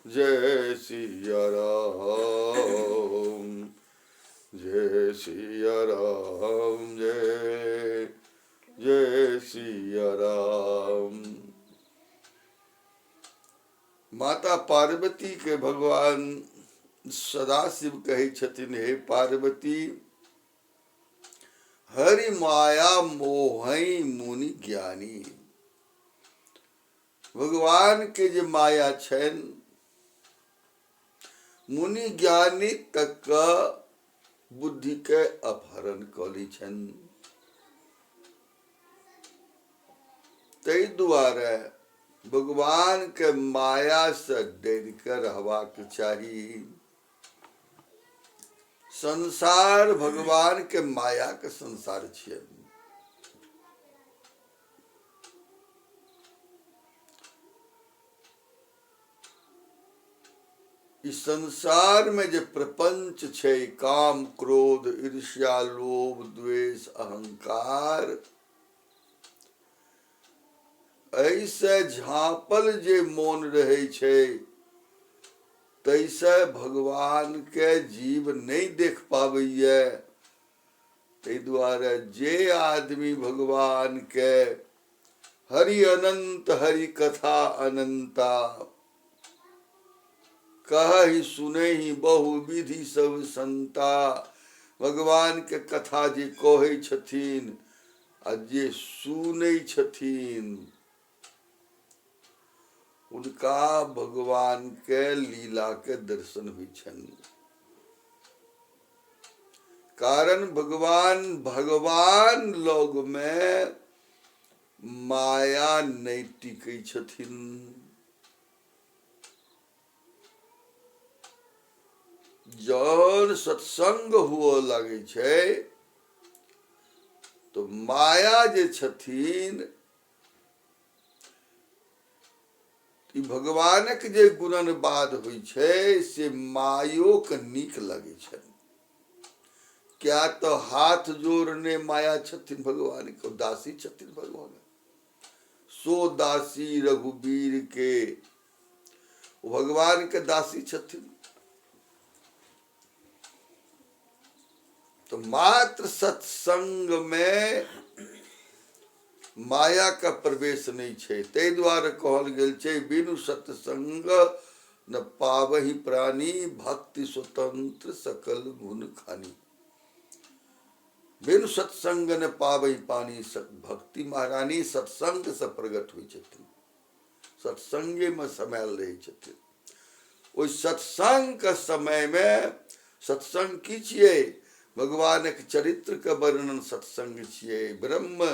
जय सिया राम, जय सिया राम, जय जय सिया राम। माता पार्वती के भगवान सदाशिव कहे छथिन, हे पार्वती, हरि माया मोहई मुनि ज्ञानी। भगवान के जे माया छन मुनि ज्ञानी तक बुद्धि के अपहरण क लै छन। तै दुआरे भगवान के माया से डर के रहबाक चाही। संसार भगवान के माया के संसार छियै। इस संसार में जो प्रपंच छै, काम क्रोध ईर्ष्या लोभ द्वेष अहंकार, ऐसे झाँपल जे मोन रहे छै तैसे भगवान के जीव नहीं देख पाबैये। तै दुआरे जे आदमी भगवान के हरि अनंत हरि कथा अनंता, कहहि सुनहि बहु विधि सब संता, भगवान के कथा जे कहै छथिन आ जे सुनै छथिन उनका भगवान के लीला के दर्शन हुई छन। कारण भगवान लोग में माया नहीं टिकै छथिन। जौन सत्संग हुआ लगे छै तो माया जे छथिन ई भगवानक जे गुणनवाद होइ छै से मायो के नीक लगे छै। क्या तो हाथ जोड़ने माया छथिन भगवान के, दासी छथिन भगवान। सो दासी रघुबीर के, वो भगवान के दासी छथिन। तो मात्र सत्संग में माया का प्रवेश नहीं छै। तै द्वारे कहल गेल छै, बिनु सत्संग न पावहि प्राणी, भक्ति स्वतंत्र सकल गुण खानी। बिनु सत्संग न पावहि पानी, भक्ति महारानी सत्संग से प्रकट हुई छथिन, सत्संगे में समायल रहे छथिन। ओहि सत्संग के समय में सत्संग की छियै? भगवान के चरित्र के वर्णन सत्संग छियै, ब्रह्म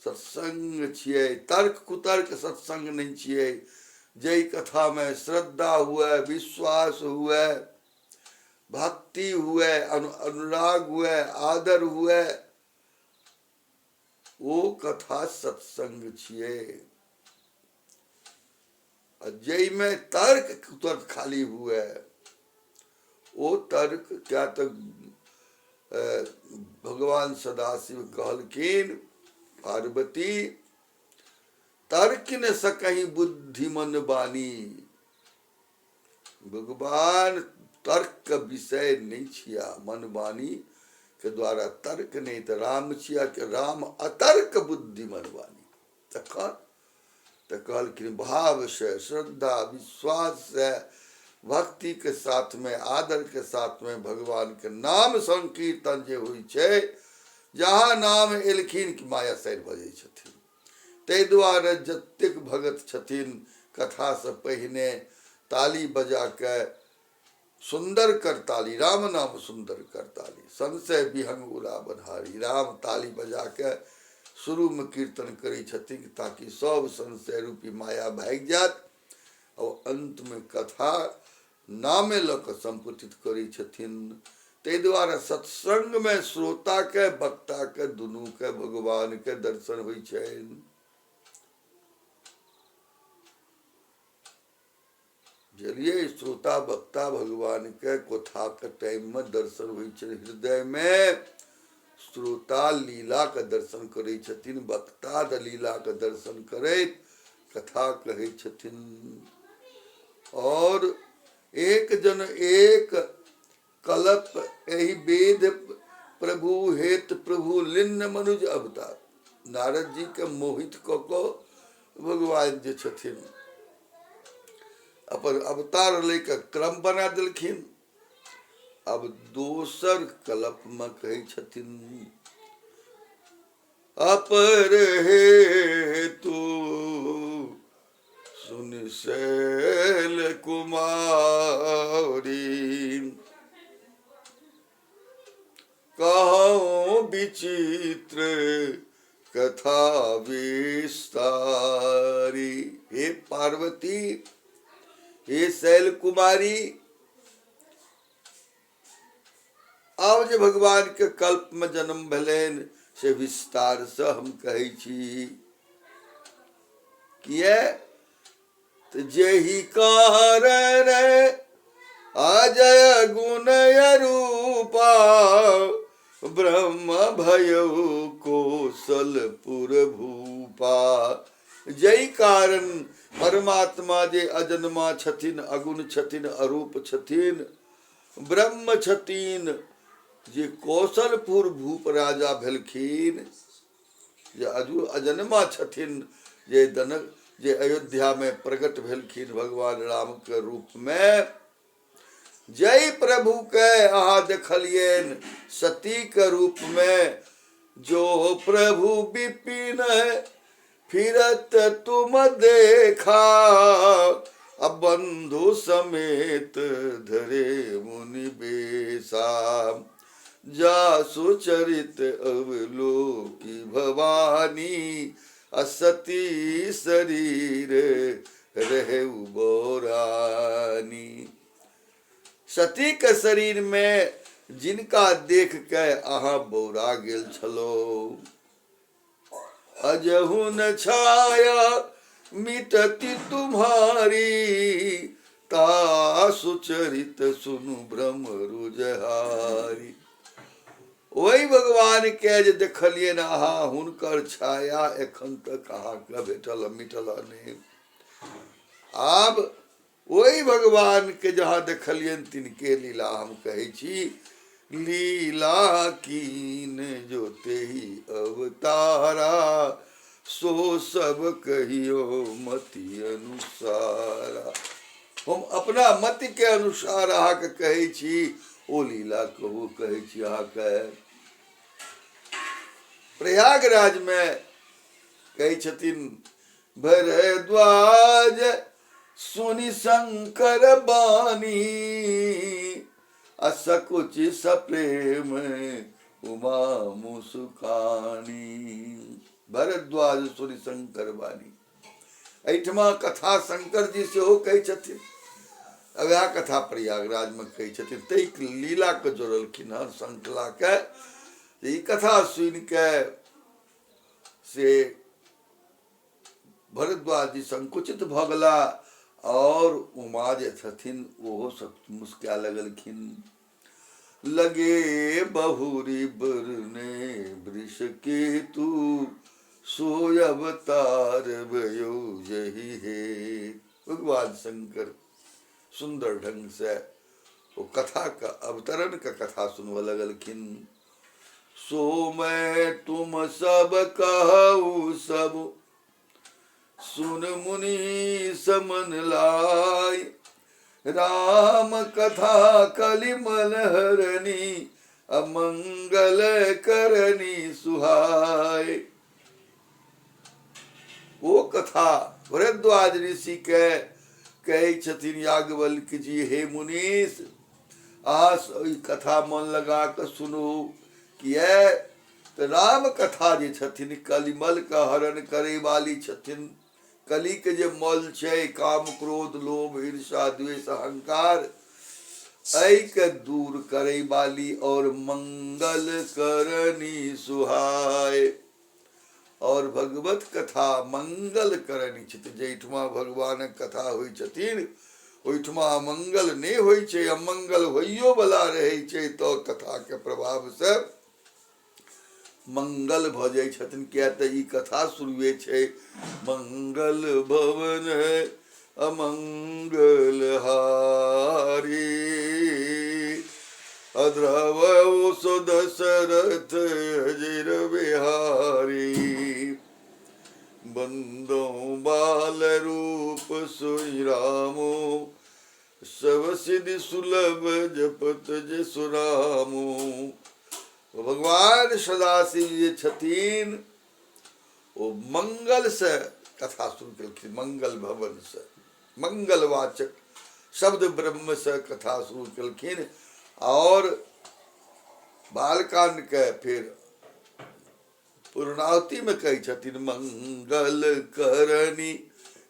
सत्संग छियै, तर्क कुतर्क सत्संग नहीं छियै। जय कथा में श्रद्धा हुए, विश्वास हुए, भक्ति हुए, अनुराग हुए, आदर हुए, वो कथा सत्संग छियै। जय में तर्क कुतर्क खाली हुए, वो तर्क क्या तो भगवान सदाशिव कहलखिन, पार्वती तर्क न सकहि बुद्धिमन बानी। भगवान तर्क का विषय नहीं छिया, मन वाणी के द्वारा तर्क नहीं तो राम छिया कि राम अतर्क बुद्धिमन बानी। तखन तो कहलखिन भाव से, श्रद्धा विश्वास से, भक्ति के साथ में, आदर के साथ में भगवान के नाम संकीर्तन जे हुई छै, जहाँ नाम एलखिन कि माया सैर बजै छथिन। तै दुआरे जतेक भगत छथिन कथा से पहिने ताली बजा के सुंदर करताली, राम नाम सुंदर करताली, संशय विहंग उला बन्हारी, राम ताली बजा के शुरू में कीर्तन करै छथिन ताकि सब संशय रूपी माया भाग जात और अंत में कथा नामे लऽ कऽ संपुटित करै छथिन। तै दुआरे सत्संग में श्रोता के वक्ता के दुनू के भगवान के दर्शन होइ छनि। बुझलियै, श्रोता वक्ता भगवान के कथा के टाइम में दर्शन होइ छै। हृदय में श्रोता लीला के दर्शन करै छथिन, वक्ता लीला के दर्शन करैत कथा कहै छथिन। और एक जन एक कलप एहि वेद प्रभु हेत प्रभु लिन्न मनुज अवतार। नारद जी के मोहित कऽ भगवान जे छथिन अपन अवतार लेके क्रम बना देलखिन। अब दोसर कल्प में कहै छथिन अपर हेतु सुन शैल कुमारी, कहूँ विचित्र कथा विस्तारी। हे पार्वती, हे शैल कुमारी, आब जे भगवान के कल्प में जन्म भेलनि से विस्तार से हम कहै छी। किए तो जेहि कारण अजय गुण रूपा ब्रह्म भयउ कौशलपुर भूपा। जय कारण परमात्मा जे अजन्मा छथिन, अगुण छथिन, अरूप छथिन, ब्रह्म छथिन, जे कौशलपुर भूप राजा भेलखिन, जे अजन्मा छथिन, जे अयोध्या में प्रकट भेलखिन भगवान राम के रूप में। जय प्रभु के अहाँ देखलियन सती के रूप में, जो प्रभु विपिन फिरत तुम देखा, अब बंधु समेत धरे मुनि बेसा। जासु चरित अवलोकी भवानी, असती शरीर रहेउ बोरानी। सती के शरीर में जिनका देख के अहाँ बौरा गेल छलो, अजहु न छाया मिटती तुम्हारी, ता सुचरित सुनु भ्रमरु जहारी। वही भगवान के जे देखलिए ना अहाँ, हुनकर छाया एखन तक अहाँ के भेटल मिटल नहीं। आब वही भगवान के जहाँ देखलियन तिनके लीला हम कहै छी। लीला कीन जो तेहि अवतारा, सो सब कहियो मति अनुसारा। हम अपना मति के अनुसार अहाँ के कहै छी, ओ लीला कहू कहै छी अहाँ के। प्रयागराज में कहै छथिन भरद्वाज सुनि शंकर बानी, असकुचि सप्रेम उमा मुसुकानी। भरद्वाज सुनि शंकर बानी, एहिठमा कथा शंकर जी सेहो कहै छथिन। वह कथा प्रयागराज में कहै छथिन, तै लीला के जोड़लखिन हन श्रृंखला के। ई कथा सुन के से भरद्वाज जी संकुचित भ गेला, और उमा जे छथिन ओहो सब मुस्किया लगलखिन। लगे बहुरी बरने वृष केतु, सोय अवतार भयो यही है। भगवान शंकर सुंदर ढंग से वो कथा का अवतरण का कथा सुनवा लगलखिन। सो मैं तुम सब कहू सब, सुन मुनि समन लाई, राम कथा कलिमल हरनी, अमंगल करनी सुहाय। वो कथा भरद्वाज ऋषि के कहै छथिन याज्ञवल्क्य जी, हे मुनीष आस कथा मन लगा के सुनू। किए तो राम कथा जे छथिन कलिमल का हरण करे वाली छथिन। कली के जे मल छै, काम क्रोध लोभ ईर्षा द्वेष अहंकार, ऐ के दूर करे वाली और मंगल करनी सुहाय। और भगवत कथा मंगल करनी छथिन। जेठमा भगवान कथा होइ छथिन ओहिठमा मंगल नहीं होइ छै, अमंगल होइयो वाला रहै छै, तो कथा के प्रभाव से मंगल भ जाय छथिन। किया त ई कथा शुरुए छै, मंगल भवन अमंगल हारी, द्रवो सो दशरथ अजिर बिहारी, बंदो बाल रूप सोई रामो, सब सिद्धि सुलभ जपत जसु रामो। भगवान सदाशिव जी छथिन वो मंगल से कथा शुरू कलखिन, मंगल भवन से, मंगलवाचक शब्द ब्रह्म से कथा शुरू कलखिन। और बालकांड के फिर पूर्णावती में कही छथिन, मंगल करनी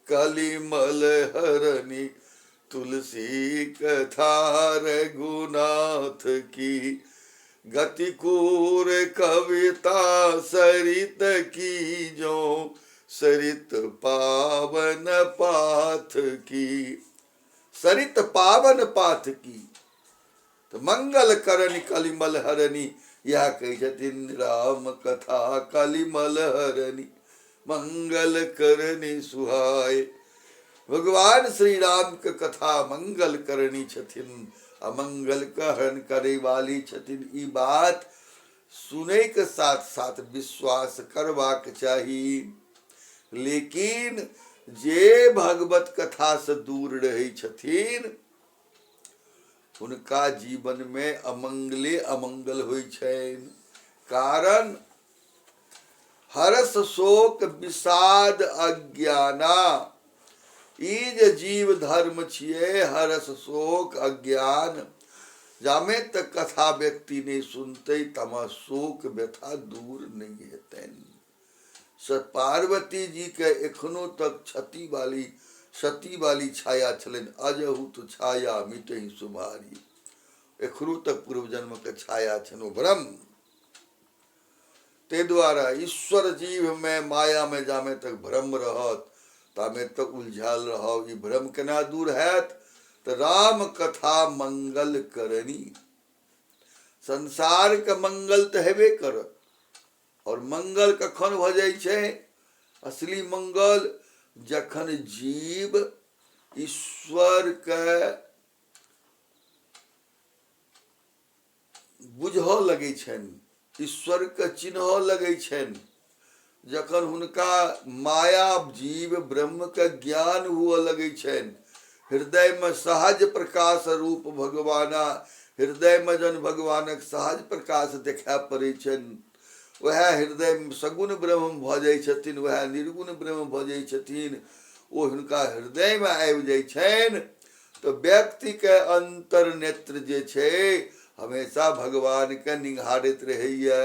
कलिमल हरनी, तुलसी कथा रघुनाथ की, गति कूर कविता सरित की जो, सरित पावन पाथ की, सरित पावन पाथ की। तो मंगल करनी कलिमल हरनी, यह कही छथिन राम कथा कलिमल हरनी, मंगल करनी सुहाय। भगवान श्री राम के कथा मंगल करनी छथिन, अमंगल कहन करे वाली छथिन। ई बात सुने के साथ साथ विश्वास करबाक चाही। लेकिन जे भगवत कथा से दूर रहे छथिन उनका जीवन में अमंगले अमंगल होइ छनि। कारण हर्ष शोक विषाद अज्ञाना, ई जे जीव धर्म छियै, हर्ष शोक अज्ञान, जामे तक कथा व्यक्ति नहीं सुनते तमा शोक व्यथा दूर नहीं हेतनि। पार्वती जी के एखनो तक सती वाली छाया छलनि, अजहु तो छाया मिटहि सुमारी, एखनो तक पूर्व जन्म के छाया छनि ओ ब्रह्म। ते द्वारा ईश्वर जीव में माया में जामे तक भ्रम रहत तामे तक उलझल रहब, ई भ्रम केना दूर हैत। तो राम कथा मंगल करनी, संसार के मंगल तो हेबे करत। और मंगल कखन भ जाइ छै? असली मंगल जखन जीव ईश्वर के बुझऽ लगै छनि, ईश्वर के चिन्हऽ लगै छनि, जखन हुनका माया जीव ब्रह्म के ज्ञान हुआ लगे छनि, हृदय में सहज प्रकाश रूप भगवाना, हृदय में जन भगवानक सहज प्रकाश देखा पड़ै छनि, वह हृदय में सगुण ब्रह्म भ जाइ छथिन, वह निर्गुण ब्रह्म भ जाइ छथिन, ओ हुनका हृदय में आबि जाइ छनि। तो व्यक्ति के अंतर नेत्र जे छै हमेशा भगवान के निहारैत रहैया।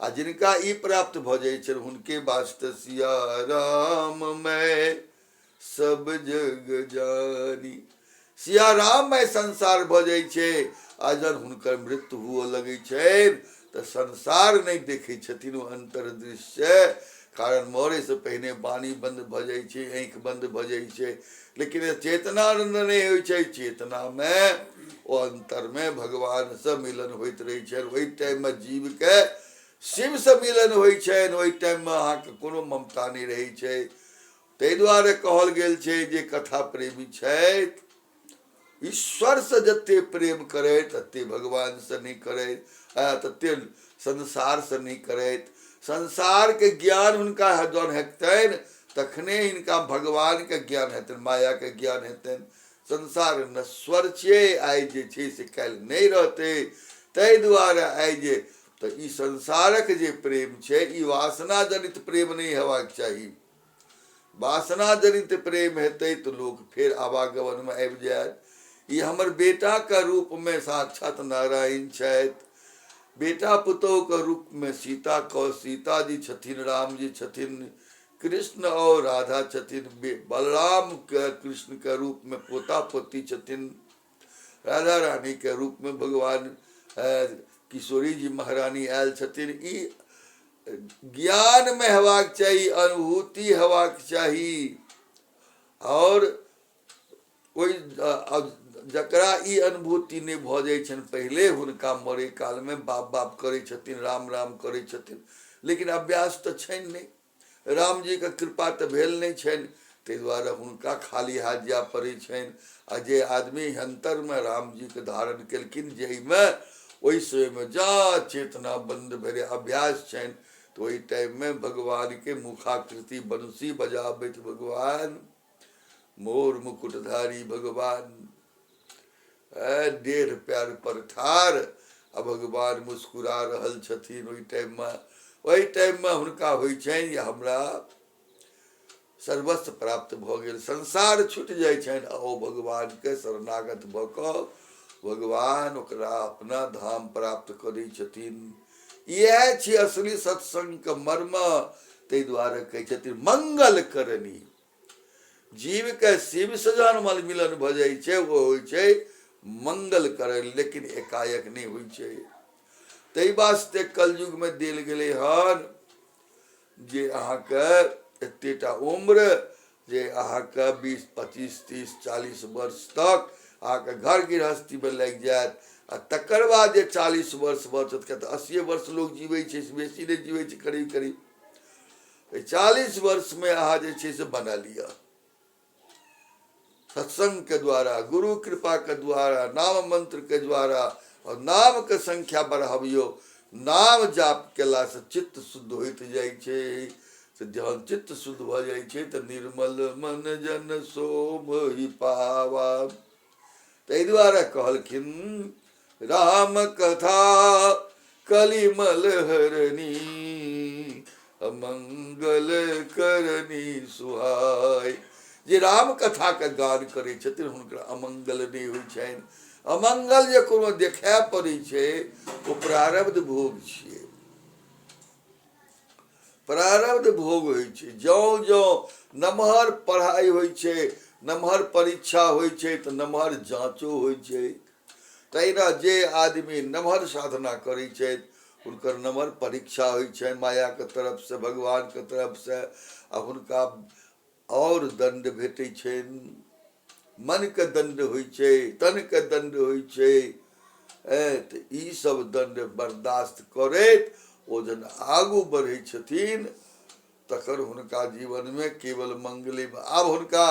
आ जिनका ई प्राप्त भ जाइ छनि हुनके वास्ते सिया राम मैं सब जग जानी, सिया राम में संसार भ जाइ छै। आ जन हुनकर मृत्यु हुआ लगे छनि तो संसार नहीं देखे छथिन, अंतर दृश्य। कारण मरे से पहले वाणी बंद भ जाइ छै, आँख बंद भ जाइ छै, लेकिन चेतनानंद नहीं होइ छै। चेतना में ओ अंतर में भगवान से मिलन होइत रहे छै। वही टाइम में जीव के शिव से मिलन होइ छनि, ओहि टाइम में अहाँके कोनो ममता नहीं रहे छै। ताहि दुआरे कहल गेल छै जे कथा प्रेमी छथि ईश्वर से जते प्रेम करे तते भगवान से नहीं करे, तते संसार से नहीं करे। संसार के ज्ञान हुनका जौन हेतनि तखने हिनका भगवान के ज्ञान हेतनि, माया के ज्ञान हेतनि। संसार नश्वर छियै, आइ जे छै से काल्हि नहीं रहते। ताहि दुआरे आइ जे तो ई संसारक जे प्रेम छै ई वासना जनित प्रेम नहीं हेबाक चाही। वासना जनित प्रेम हेतै तो लोग फिर आवागमन में आबि जायत। ई हमर बेटा के रूप में साक्षात नारायण छथि, बेटा पुतोह के रूप में सीता जी छथिन, राम जी छथिन, कृष्ण और राधा छथिन, बलराम के कृष्ण के रूप में पोता पोती छथिन, राधा रानी के रूप में भगवान किशोरी जी महारानी आयल छथिन। ई ज्ञान में हेबाक चाही, अनुभूति हेबाक चाही। और कोई जकरा ई अनुभूति नहीं भ जाइ छनि पहले हुनका मरे काल में बाप बाप करै छथिन, राम राम करै छथिन, लेकिन अभ्यास तो छनि नहीं। राम जी के कृपा तो भेल नहीं छनि ताहि दुआरे हुनका खाली हाथ जाय पड़ै छनि। आ जे आदमी अंतरमे राम जी के धारण केलखिन, जाहिमे ओहि समयमे जा चेतना बंद भेलै, अभ्यास छनि, तो ओहि टाइम में भगवान के मुखाकृति बंसी बजाबैत भगवान, मोर मुकुटधारी भगवान, 1.5 पैर पर ठाढ़ आ भगवान मुस्कुरा रहल छथिन। ओहि टाइम में हुनका होइ छनि जे हमरा सर्वस्व प्राप्त भऽ गेल, संसार छूटि जाइ छनि, आ ओ भगवान के शरणागत भऽ कऽ भगवान ओकरा अपना धाम प्राप्त करै छथिन। इएह छी असली सत्संग के मर्म। ताहि दुआरे कहै छथिन मंगल करनी। जीव के शिव से जहन मिलन भऽ जाइ छै, वो होइ छै मंगल करनी, लेकिन एकाएक नहीं होइ छै। ताहि वास्ते कलयुग में देल गेलै हन जे अहाँके एतेटा उम्र, जे अहाँके 20, 25, 30, 40 वर्ष तक अहाँके घर गृहस्थी में लागि जायत, आ तकर बाद जे 40 वर्ष बचत के, तऽ 80 वर्ष लोग जीवै छै, बेसी नहीं जीवै छै, करीब करीब 40 वर्ष में अहाँ जे छै से बना लिया सत्संग के द्वारा, गुरु कृपा के द्वारा, नाम मंत्र के द्वारा, और नाम के संख्या बढ़ाबियो। नाम जाप केला से चित्त शुद्ध होइत जाइ छै। से जहन चित्त शुद्ध भऽ जाइ छै तऽ निर्मल मन जन सोमहि पावा। ताहि दुआरे कहलखिन राम कथा कलिमल हरनी, अमंगल करनी सुहाय। जे राम कथा के गान करै छथिन हुनकर अमंगल नहीं होइ छनि। अमंगल जे कोनो देखाय पड़ै छै, ओ प्रारब्ध भोग छियै, प्रारब्ध भोग होइ छै। ज्यों ज्यों नमहर पढ़ाई होइ छै, नमहर परीक्षा होइ छै, तऽ नमहर जाँचो होइ छै। तहिना जे आदमी नमहर साधना करै छथि, हुनकर नमहर परीक्षा होइ छै माया के तरफ से, भगवान के तरफ से, आ हुनका और दंड भेटै छनि। मन के दंड होइ छै, तन के दंड होइ छै। तऽ ई सब दंड बर्दाश्त करैत ओ जन आगू बढ़ै छथिन, तकर हुनका जीवन में केवल मंगले में, आब हुनका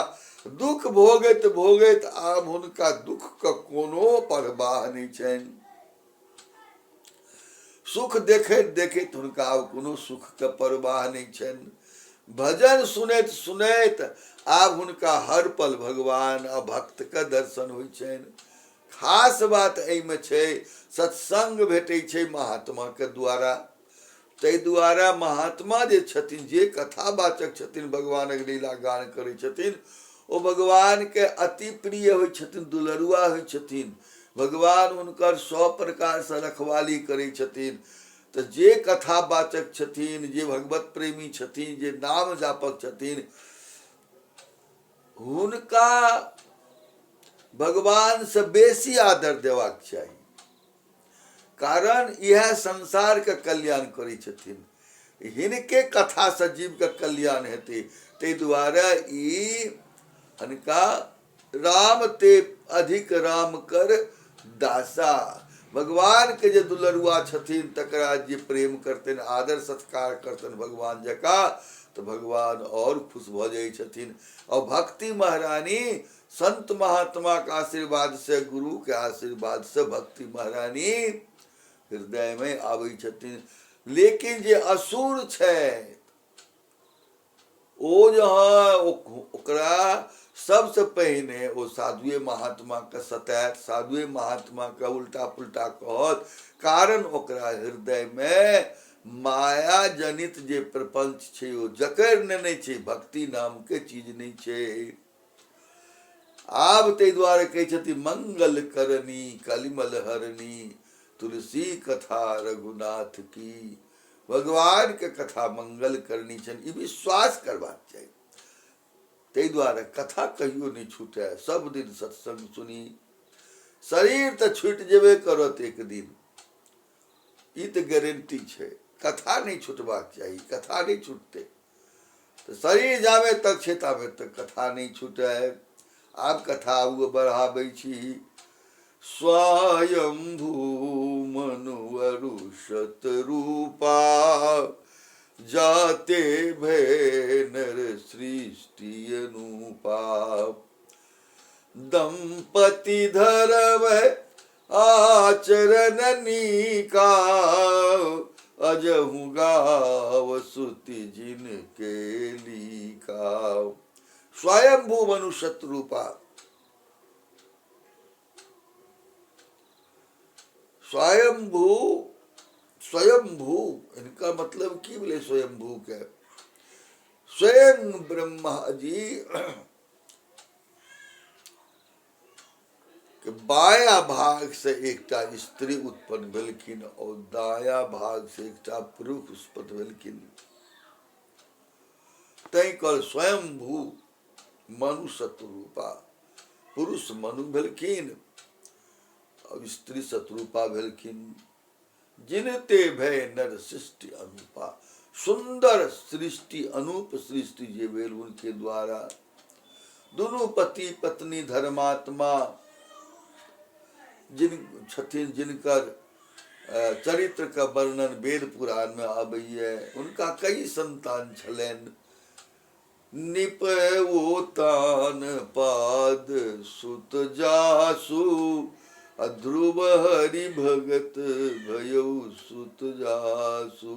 दुख भोगैत भोगैत आब हुनका दुख के कोनो परवाह नहीं छनि। सुख देखैत देखैत हुनका आब कोनो सुख के परवाह नहीं छनि। भजन सुनैत सुनैत आब हुनका हर पल भगवान आ भक्त के दर्शन होइ छनि। खास बात एहिमे छै, सत्संग भेटै छै महात्मा के द्वारा। ताहि दुआरे महात्मा जे छथिन, जे कथावाचक छथिन, भगवानक लीला गान करै छथिन, ओ भगवान के अति प्रिय होइ छथिन, दुलरुआ होइ छथिन। भगवान हुनकर 100 प्रकार से रखवाली करै छथिन। तऽ जे कथावाचक छथिन, जे भगवत प्रेमी छथिन, जे नाम जापक छथिन, हुनका भगवान से बेसी आदर देबाक चाही। कारण यह संसार के कल्याण करै छथिन, हिनके कथा से जीव के कल्याण हेतै। ताहि दुआरे ई हिनका राम ते अधिक राम कर दासा। भगवान के जे दुलरुआ छथिन, तकरा जे प्रेम करतनि, आदर सत्कार करतनि भगवान जका, तो भगवान और खुश भऽ जाइ छथिन। और भक्ति महारानी संत महात्मा के आशीर्वाद से, गुरु के आशीर्वाद से भक्ति महारानी हृदय में आबै छथिन। लेकिन जे असुर छै, ओ जहाँ ओकरा सबसे पहिने ओ साधुए महात्मा के सतायत, साधुए महात्मा के उल्टा पुल्टा कहत। कारण ओकरा हृदय में माया जनित जे प्रपंच छै, ओ जकड़ नेने छै, भक्ति नाम के चीज नहीं छै। आब ताहि दुआरे कहै छथिन मंगल करनी कलिमल हरनी, तुलसी कथा रघुनाथ की। भगवान के कथा मंगल करनी छनि, ई विश्वास करबाक चाही। ताहि दुआरे कथा कहियो नहीं छूटे, सब दिन सत्संग सुनी। शरीर तऽ छूटि जेबे करत एक दिन, ई तऽ गारंटी छै। कथा नहीं छूटबाक चाही, कथा नहीं छूटते। तो शरीर जाबे तक छै ताबे तक कथा नहीं छूटे। आब कथा बढ़ाबै छी। स्वयंभू मनुअरु शतरूपा, जाते भय नर सृष्टि अनुपा। दंपति धर्म आचरण नीका, अजहु गाव सुति जिनके लीका। स्वयंभू मनु शत्रुपा। स्वयंभू, स्वयंभू इनका मतलब की बोले स्वयंभू के स्वयं ब्रह्मा जी के बाया भाग से एकटा स्त्री उत्पन्न भेलखिन और दाया भाग से एकटा पुरुष उत्पन्न भेलखिन। तै कल स्वयंभू मनु शत्रुपा। पुरुष मनु भेलखिन और स्त्री शत्रुपा भेलखिन। जिनते भय नर सृष्टि अनुपा। सुंदर सृष्टि, अनूप सृष्टि जे भेल उनके द्वारा दोनों पति पत्नी धर्मात्मा जिन छथिन, जिनकर चरित्र का वर्णन वेद पुराण में आबैये। उनका कई संतान छलैन। निपओतान पाद सुत जासु, ध्रुव हरि भगत भयो सुत जासु।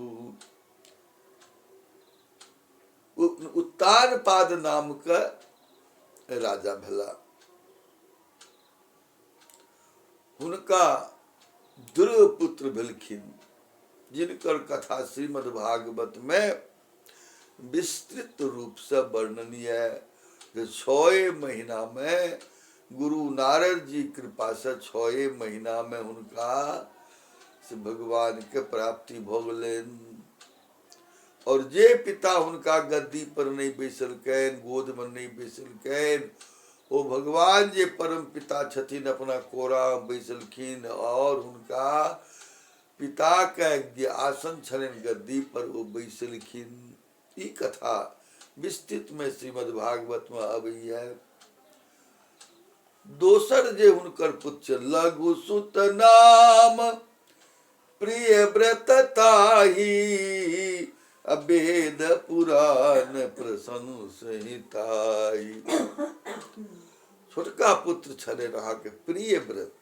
उत्तान पाद नाम का राजा भला। उनका ध्रुव पुत्र भेलखिन, जिनकर कथा श्रीमद् भागवत में विस्तृत रूप से वर्णनीय है। 6 महीना में गुरु नारद जी कृपा से 6 महीना में उनका से भगवान के प्राप्ति भोगलेन। और जे पिता उनका गद्दी पर नहीं बैसल कैन, गोद में नहीं बैसल कैन, वो भगवान जे परम पिता छथिन अपना कोरा बैसलखिन और उनका पिता का जे आसन छलन गद्दी पर वो बैसलखिन। ई कथा विस्तृत में श्रीमद् भागवत में अबई है। दोसर जे हुनकर पुत्र लघु सुत नाम, प्रिय व्रत ताही, अवेद पुराण प्रसन्न संहिताई। छोटका पुत्र छले रहा के प्रिय व्रत।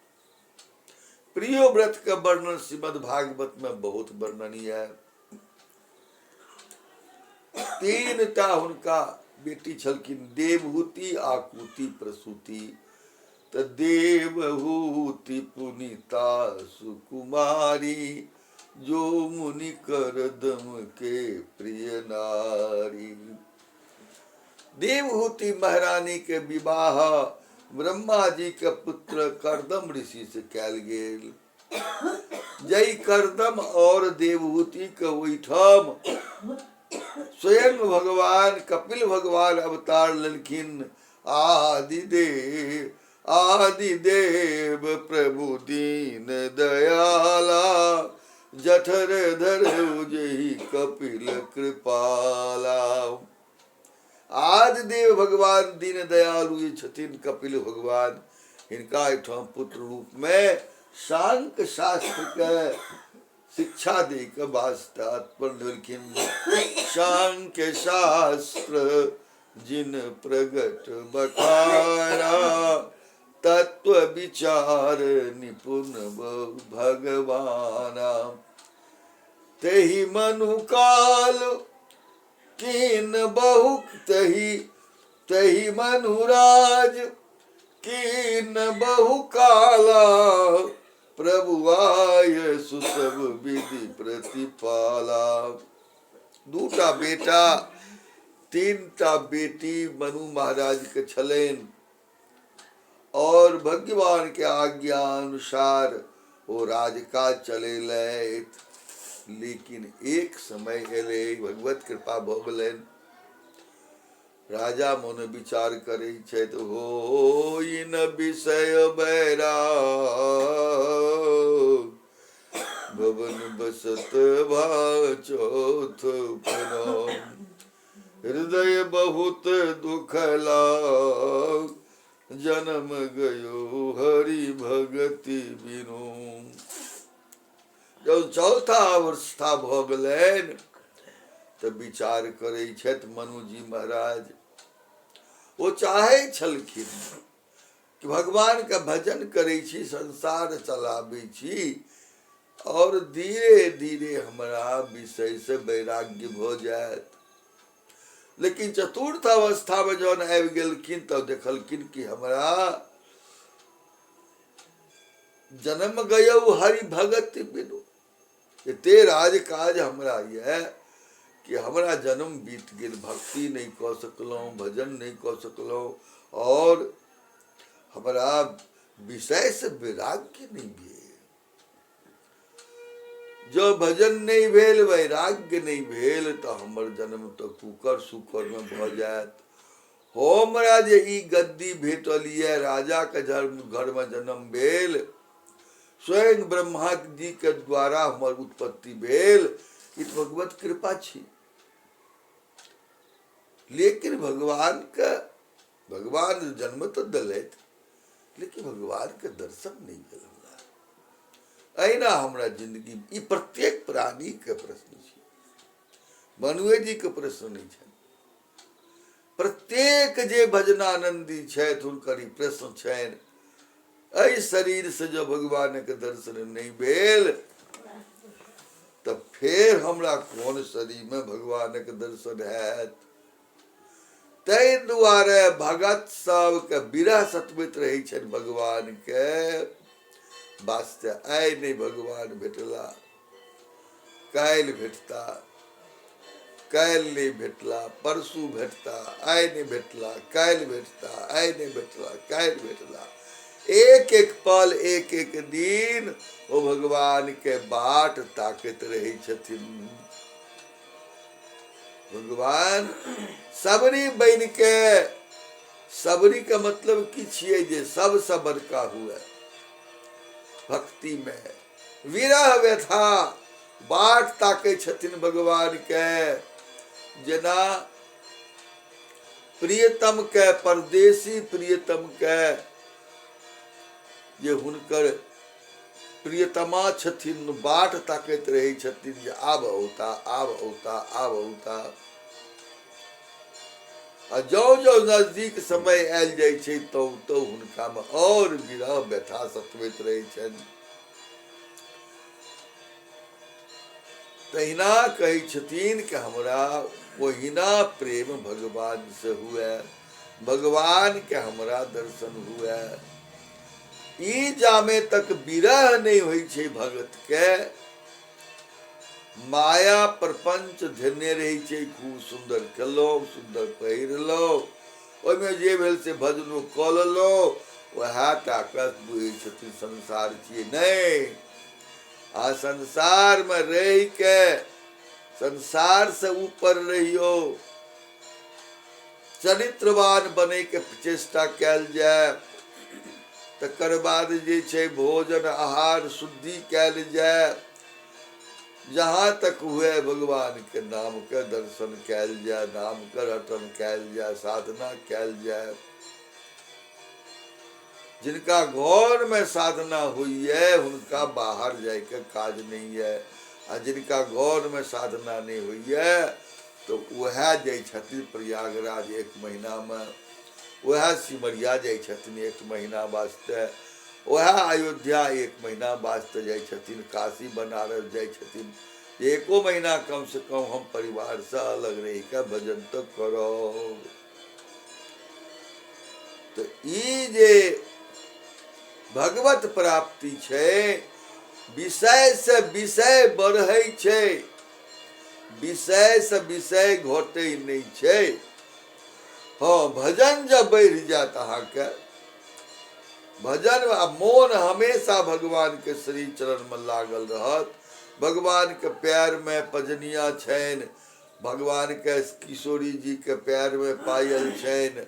प्रिय व्रत का वर्णन श्रीमद् भागवत में बहुत वर्णनीय है। 3टा उनका बेटी छलखिन, देवहूति, आकुति, प्रसूति। त देवहूति पुनीता सुकुमारी, जो मुनि करदम के प्रिय नारी। देवहूति महारानी के विवाह ब्रह्मा जी के पुत्र करदम ऋषि से कैल गेल। जय करदम और देवहूति के ओहिठाम स्वयं भगवान कपिल भगवान अवतार लेलखिन। आदिदेव प्रभु दीन दयाला, जठर धरऊ जहि कपिल कृपाला। आदिदेव भगवान दीन दयालु ये छथिन कपिल भगवान। इनका एक पुत्र रूप में शांक शास्त्र के शिक्षा दे के वास्ते उत्पन्न भेलखिन। शांक शास्त्र जिन प्रगट बखारा, तत्व विचार निपुण भगवाना। तेहि मनु काल कीन बहु, तेहि मनुराज कीन बहु काला, प्रभु आय सुसब विधि प्रतिपाला। 2टा बेटा 3टा बेटी मनु महाराज के छलेन और भगवान के आज्ञा अनुसार वो राजकाज चले लैत। लेकिन एक समय एले भगवत कृपा भोगलेन। राजा मन विचार करे छथि, हो इन विषय बैराग, भवन बसत भा चौथ पुराण। हृदय बहुत दुख लाग, जन्म गयो हरि भगति बिनु। जब 4था अवस्था भऽ गेलनि तऽ विचार करै छथि मनुजी महाराज। ओ चाहै छलखिन कि भगवान का भजन करै छी, संसार चलाबै छी, और धीरे धीरे हमरा विषय से वैराग्य भ जायत। लेकिन चतुर्थ अवस्था में जौन आबि गेलखिन तब देखलखिन कि हमरा जन्म गयौ हरि भगत बिनु। एते राजकाज हमरा ये कि हमरा जन्म बीत गेल, भक्ति नहीं कऽ सकलहुँ, भजन नहीं कऽ सकलहुँ, और हमरा विषय से वैराग्य नहीं भेल। जो भजन नहीं भेल, वैराग्य नहीं भेल, तो हमर जन्म तो कुकर सुकर में भ जायत। हमरा जे ई गद्दी भेटल ये, राजा के घर में जन्म भेल, स्वयं ब्रह्मा जी के द्वारा हमर उत्पत्ति भेल, ई तो भगवत कृपा छी। लेकिन भगवान जन्म तो दिलथि, लेकिन भगवान के दर्शन नहीं भेल हमरा। अहिना हमरा जिंदगी, ई प्रत्येक प्राणी के प्रश्न छी, मनुए जी के प्रश्न नहीं छै। प्रत्येक जे भजनानंदी छथि हुनकर ई प्रश्न छनि, एहि शरीर से जो भगवान के दर्शन नहीं भेल, तब फेर हमरा कोन शरीर में भगवान के दर्शन हैत। ताहि दुआरे भगत सबके विरह सतबैत रहै छनि भगवान के वास्ते। आइ नहीं भगवान भेटला, काल्हि भेटता, काल्हि नहीं भेटला, परसू भेटता, आइ नहीं भेटला, काल्हि भेटता, आइ नहीं भेटला, काल्हि भेटला। एक एक पल, एक एक दिन ओ भगवान के बाट ताकैत रहै छथिन। भगवान सबरी बन के, सबरी का मतलब की छियै जे सबसे बड़का हुए भक्ति में, विरह व्यथा बाट ताकै छथिन भगवान के। जेना प्रियतम के, परदेसी प्रियतम के, जे हुनकर प्रियतमा छथिन, बाट ताकैत रहै छथिन जे आब औता, आब औता, आब औता। आ जौ जौ नजदीक समय आयल जाइ छै तौ तौ हुनका में और विरह व्यथा सतबैत रहै छनि। तहिना कहै छथिन कि हमरा ओहिना प्रेम भगवान से हुए, भगवान के हमरा दर्शन हुए। ई जामे तक विरह नहीं होइ छै भगत के, माया प्रपंच धेने रही छै। खूब सुंदर खेलौं, सुंदर पहिरलौं, ओहिमे जे भेल से भजनो कऽ लेलौं, वएह टा के बुझै छथिन संसार छियै। नहीं, आ संसार में रहि के संसार से ऊपर रहियो, चरित्रवान बने के चेष्टा कैल जाय, तकर बाद जे छै भोजन आहार शुद्धि कैल जाय, जहाँ तक हुए भगवान के नाम के दर्शन कैल जाय, नाम के रटन कैल जाय, साधना कैल जाय। जिनका घर में साधना हुई है उनका बाहर जाए के काज नहीं है, आ जिनका घर में साधना नहीं हुई है तो वह जाय छथिन प्रयागराज एक महीना में, वह सिमरिया जाय छथिन एक महीना वास्ते, वह अयोध्या एक महीना वास्ते जाय छथिन, काशी बनारस जाय छथिन। एको महीना कम से कम हम परिवार से अलग रही के भजन तो करो। तो ई जे भगवत प्राप्ति छै, विषय से विषय बढ़ै छै, विषय से विषय घटै नहीं छै। हाँ, भजन जब बढ़ जात अहाँके, भजन आ मोन हमेशा भगवान के श्री चरण में लागल रहत। भगवान के पैर में पजनिया छनि, भगवान के किशोरी जी के पैर में पायल छनि,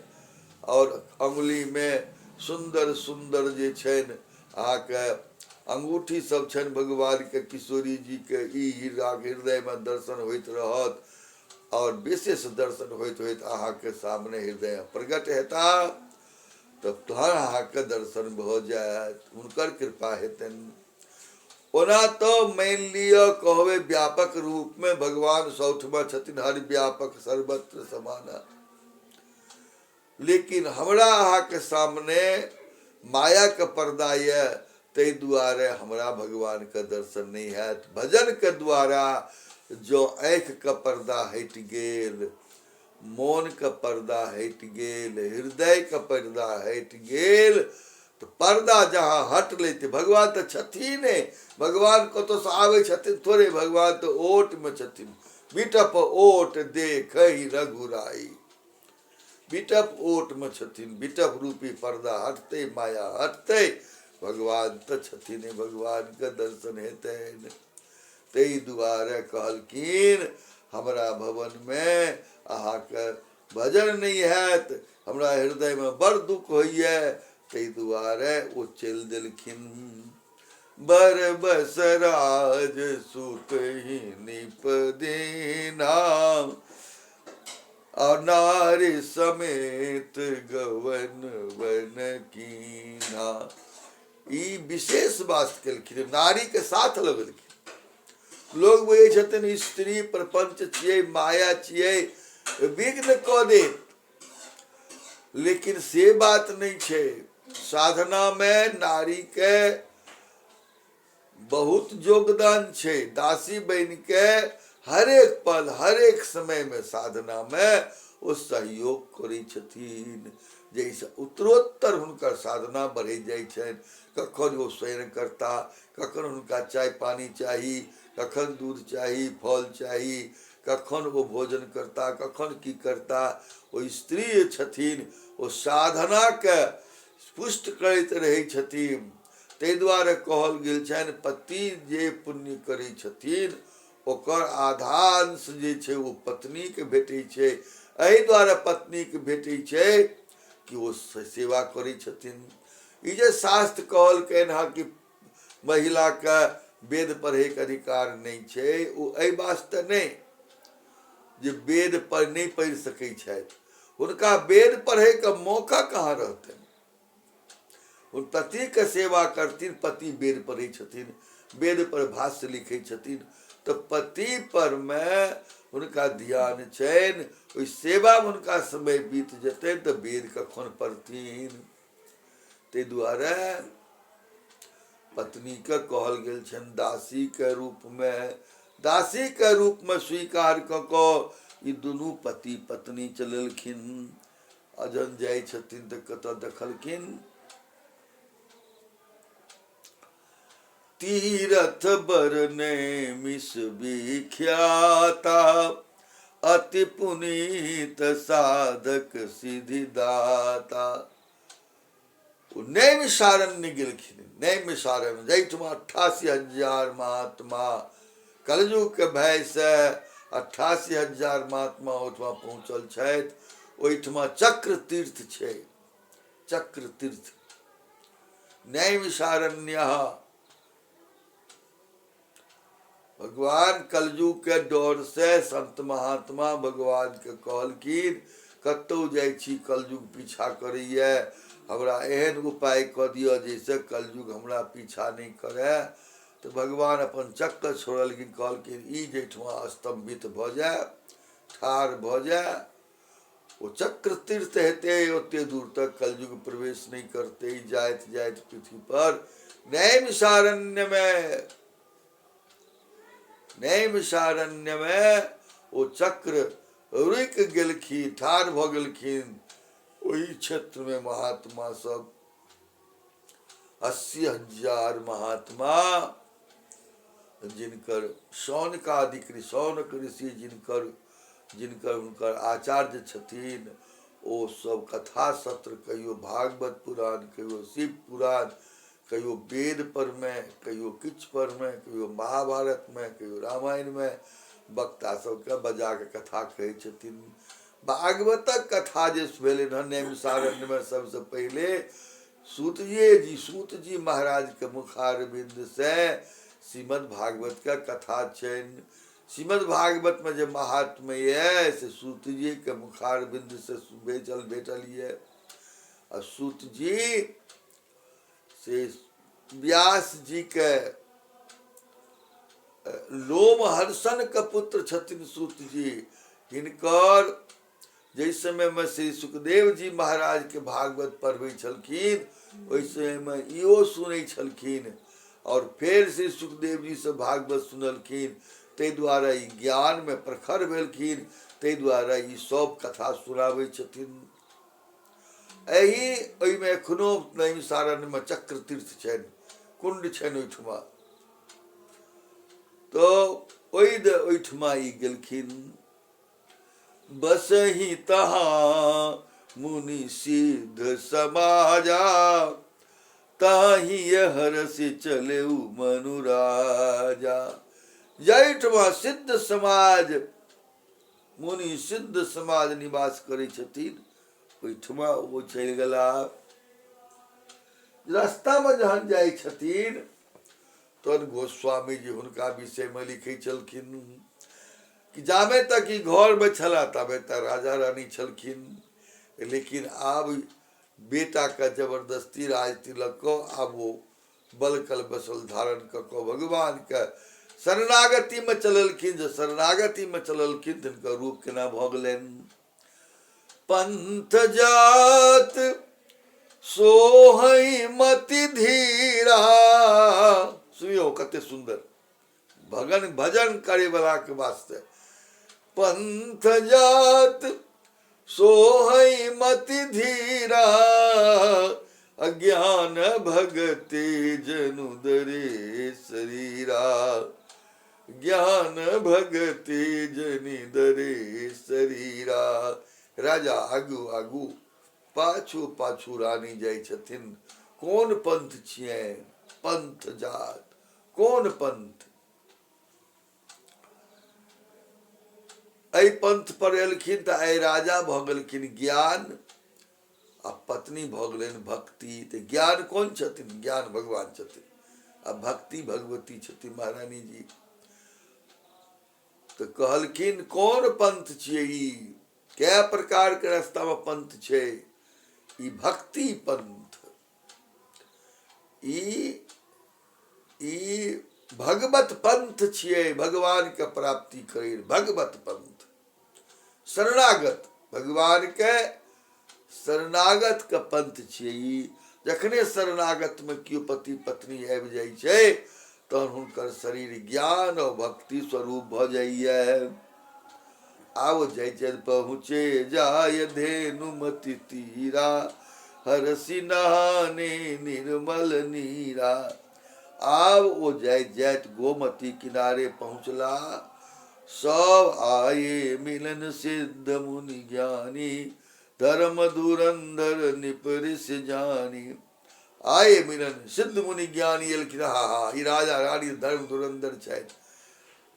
और अंगुली में सुंदर सुंदर जे छनि अहाँके अंगूठी सब छनि भगवान के किशोरी जी के। ई हृदय में दर्शन होइत रहत, और विशेष दर्शन होइत होइत अहाँके सामने हृदय प्रकट हेता, तब तोहर अहाँके दर्शन भ जायत, हुनकर कृपा हेतनि। ओना तो मान लियो कहवे व्यापक रूप में भगवान सौठमा छथिन, हर व्यापक सर्वत्र समाना, लेकिन हमरा अहाँ के सामने माया के पर्दा ये, तै दुआरे हमरा भगवान के दर्शन नहीं हैत। भजन के द्वारा जो आँख के पर्दा हटि गेल, मोन के पर्दा हटि गेल, हृदय के पर्दा हटि गेल, तो पर्दा जहाँ हटले तो भगवान तो छथिन। भगवान कतौ से आवे छथिन थोड़े, भगवान तो ओट में छथिन। बिटप ओट देख रघुराई, बिटप ओट में छथिन। बिटप रूपी पर्दा हटते, माया हटते, भगवान तो छथिन, भगवान के दर्शन हेतै। तै दुआरे कहलखिन हमरा भवन में अहाँ के भजन नहीं हैत, हमरा हृदय में बड़ दुख होइए। तै दुआरे ओ चलि देलखिन। बर बसराज सुतहि निपदीना, नारी समेत गवन वन कीना। ई विशेष बात केलखिन, नारी के साथ लगलखिन। लोग बुझे छथिन स्त्री प्रपंच छियै, माया छियै, विघ्न कऽ देत, लेकिन से बात नहीं छै। साधना में नारी के बहुत योगदान छै। दासी बन के हरेक पल हरेक समय में साधना में वो सहयोग करै छथिन, जैसे उत्तरोत्तर हुनकर साधना बढ़े जाइ छनि। कखन वो शयन करता, कखन हुनका चाय पानी चाही, कखन दूध चाही, फल चाही, कखन वो भोजन करता, कखन की करता। वो स्त्री छथिन, वो साधना के पुष्ट करैत रहै छथिन। तै दुआरे कहल गेल छनि, पति जे पुण्य करै छथिन ओकर आधा अंश जे छै वो पत्नी के भेटै छै। एहि दुआरे पत्नी के भेटै छै कि वो सेवा करै छथिन। ई जे शास्त्र कहलकनि हँ कि महिला के वेद पढ़े के अधिकार नहीं छै, वो एहि वास्ते नहीं जे वेद पर नहीं पढ़ि सकै छथि, हुनका वेद पढ़े के मौका कहाँ रहतनि। उन पति के सेवा करथिन, पति वेद पढ़ै छथिन, वेद पर भाष्य लिखै छथिन, तो पति पर में उनका ध्यान छनि। ओहि सेवा में उनका समय बीत जेतै तो वेद कखन पढ़थिन। तै दुआरे पत्नी के कहल गेल छनि दासी के रूप में, दासी के रूप में स्वीकार कऽ कऽ ई दुनू पति पत्नी चलेलखिन। अजन जाइ छथिन तऽ कतऽ देखलखिन, तीरथ बरने मिस विख्याता, अति पुनीत साधक सिद्धिदाता। नैमिषारण्य गेलखिन। नैमिषारण्य जाहिठमा 88,000 महात्मा कलयुग के भय से 88,000 महात्मा ओहिठमा पहुँचल छथि। ओहिठमा चक्र तीर्थ छै, चक्र तीर्थ नैमिषारण्य। भगवान कलयुग के डर से संत महात्मा भगवान के कहलखिन, कतौ जाइ छी कलयुग पीछा करैए, हमरा एहन उपाय कऽ दिअ जैसे कलयुग हमरा पीछा नहीं करे। तो भगवान अपन चक्र छोड़लखिन, कहलखिन ई जेठमा स्तंभित भऽ जाए, ठाढ़ भऽ जाए, वो चक्र तीर्थ हेतै, ओते दूर तक कलयुग प्रवेश नहीं करते। जाइत जाइत पृथ्वी पर नैमिषारण्य में, नैमिषारण्य में वो चक्र रुक गेलखिन, ठाढ़ भऽ गेलखिन। ओही क्षेत्र में महात्मा सब 80,000 महात्मा, जिनकर शौनकादिक शौनक ऋषि जिनकर हुनकर आचार्य छथिन, ओ सब कथा सत्र, कहियो भागवत पुराण, कहियो शिव पुराण, कहियो वेद पर में, कहियो किछ पर में, कहियो महाभारत में, कहियो रामायण में वक्ता सबके बजा के कथा कहै छथिन। भागवतक कथा जे भेलै हँ नैमिषारण्य में सबसे पहले सूत जी महाराज के मुखारबिंद से श्रीमद् भागवत का कथा छनि। श्रीमद् भागवत में जो महात्म्य है से सूत जी के मुखारबिंद से भेटल ये। और सूत जी से व्यास जी के लोमहर्षण के पुत्र छथिन सूत जी। हिनकर जै समय में श्री सुखदेव जी महाराज के भागवत पढ़बै छलखिन, ओहि समय में इहो सुनै छलखिन और फिर श्री सुखदेव जी से भागवत सुनलखिन। ताहि द्वारे ई ज्ञान में प्रखर भेलखिन, ताहि द्वारे ई सब कथा सुनाबै छथिन। एही ओहिमे एखनो नैमिषारण्य में चक्र तीर्थ छनि, कुंड छनि ओहिठमा। तो ओहिठमा ई गेलखिन। बसहि तहाँ मुनि सिद्ध समाजा, ताहि हरसि चलेउ मनुराजा। जाहिठमा सिद्ध समाज, मुनि सिद्ध समाज निवास करै छथिन, ओहिठमा ओ चलि गेला। रास्ता में जहन जाइ छथिन तहन गोस्वामी जी हुनका विषय में लिखै छलखिन कि जाबे तक ई घर में छला ताबे तक राजा रानी छलखिन, लेकिन आब बेटा का जबरदस्ती राज तिलक को आब वो बलकल बसल धारण कऽ भगवान के शरणागति में चललखिन। जे शरणागति में चललखिन तिनका रूप केना भऽ गेलनि। पंथ जात सोहई मति धीरा, सुनियो कते सुंदर भजन करे वाला के वास्ते। पंथ जात सोहई मति धीरा, अज्ञान भगति जनु दरे शरीरा। ज्ञान भगति जनि दरे शरीरा। राजा आगू आगू पाछू पाछू रानी जाइ छथिन। कोन पंथ छियै? पंथ जात। कोन पंथ? एहि पंथ पर एलखिन तऽ आइ राजा भऽ गेलखिन ज्ञान, आ पत्नी भऽ गेलनि भक्ति। तऽ ज्ञान कोन छथिन? ज्ञान भगवान छथिन, आ भक्ति भगवती छथिन महारानी जी। तऽ कहलखिन कोन पंथ छियै ई? कै प्रकार के रास्ता में पंथ छै? ई भक्ति पंथ, ई भगवत पंथ छियै। भगवान के प्राप्ति करे भगवत पंथ। शरणागत, भगवान के शरणागत के पंथ छियै ई। जखने शरणागत में केओ पति पत्नी आबि जाइ छै तहन हुनकर शरीर ज्ञान और भक्ति स्वरूप भऽ जाइए। आब जाइ पहुँचे जाय धेनुमति तीरा, हरसि नहाने निर्मल नीरा। आब ओ जाइत गोमती किनारे पहुँचला। सब आये मिलन सिद्ध मुनि ज्ञानी, धर्म धुरंधर निपरिस जानी। आये मिलन सिद्ध मुनि ज्ञानी एलखिन। हा ई राजा रानी धर्म धुरंधर छथि।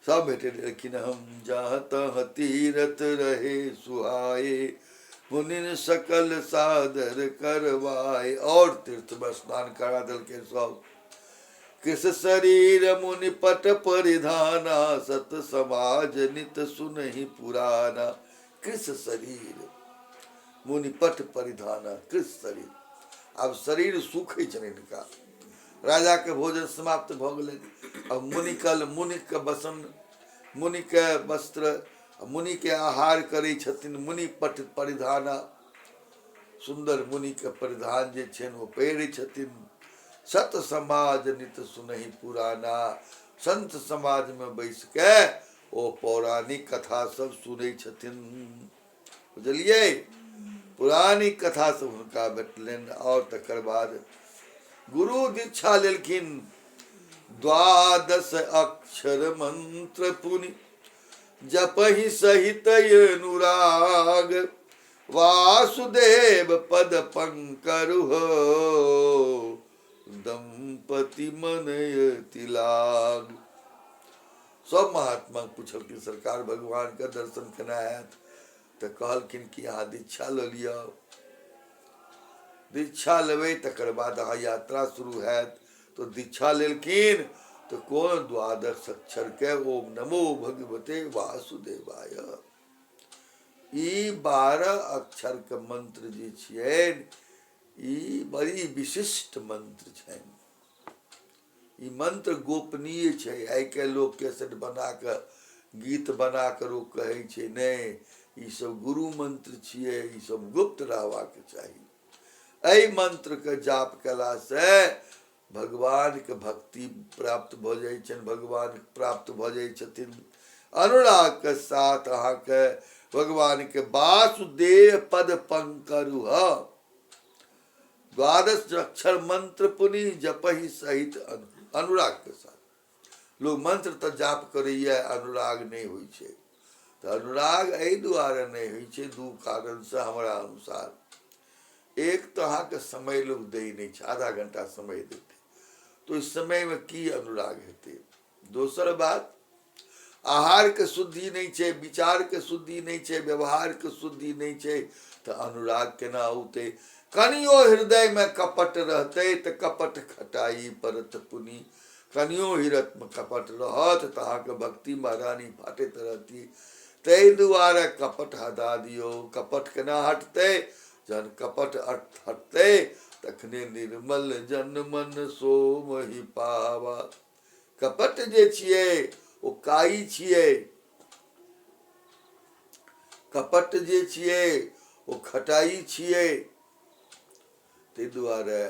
सब भेटलखिन। हम जात तीरथ रहे सुहाए, मुनि सकल सादर करवाए। और तीर्थ में स्नान करा देलखिन सब। कृष शरीर मुनि पट परिधाना, सत समाज नित सुनहि पुराना। कृष शरीर मुनि पट परिधाना, कृष शरीर। अब शरीर सूखे छनि इनका। राजा के भोजन समाप्त भऽ गेलनि। अब मुनि के बसन, मुनि के वस्त्र, मुनि के आहार करै छथिन। मुनि पट परिधाना, सुंदर मुनि के परिधान जे छनि ओ पहिरै छथिन। सत समाज नित सुनहि पुराना, संत समाज में बैस के ओ पौराणिक कथा सब सुनै छथिन। बुझलियै? पौराणिक कथा सब हुनका भेटलनि। और तकर बाद गुरु दीक्षा लेलखिन। 12 अक्षर मंत्र पुनि जपहि सहित अनुराग, वासुदेव पद पंकरु हो, दंपति मनयति लाग। सब महात्मा पूछलखिन सरकार भगवान के दर्शन केना हैत? तऽ कहलखिन कि अहाँ दीक्षा लऽ लिअ। दीक्षा लेबै तकर बाद अहाँ यात्रा शुरू हैत। तो दीक्षा लेलखिन। तो कोन 12 अक्षर के ओम नमो भगवते वासुदेवाय, ई 12 अक्षर के मंत्र जे छियनि ई बड़ी विशिष्ट मंत्र छनि। ई मंत्र गोपनीय छै। आइ के लोग कैसेट बना के गीत बना के लोग कहै छै नहीं ई सब गुरु मंत्र छियै, ई सब गुप्त रहबाक चाही। एहि मंत्र के जाप कला से भगवान के भक्ति प्राप्त भ जाइ छनि, भगवान प्राप्त भ जाइ छथिन। अनुराग के साथ अहाँ के भगवान के वासुदेव पद पंकरु द्वादश अक्षर मंत्र पुनि जपहि सहित अनुराग के साथ लोग मंत्र तो जाप करैया, अनुराग नहीं होइ छै। तो अनुराग एहि दुआरे नहीं होइ छै दू कारण से हमरा अनुसार। एक तो अहाँ के समय लोग दै नहीं छै, आधा घंटा समय देते तो इस समय में की अनुराग हेतै। दोसर बात आहार के शुद्धि नहीं छै, विचार के शुद्धि नहीं छै, व्यवहार के शुद्धि नहीं छै तो अनुराग केना औतै। कनियो हृदय में कपट रहते तो कपट खटाई परत पुनि, कनियो हृदय में कपट रहत तो अहाँ के भक्ति महारानी फाटैत रहती। ताहि दुआरे कपट हटा दियो। कपट केना हटतै, जहन कपट हटतै तखने निर्मल जन मन सोमहि पावा। कपट जे छियै ओ काई छियै, कपट जे छियै ओ खटाई छियै। ताहि दुआरे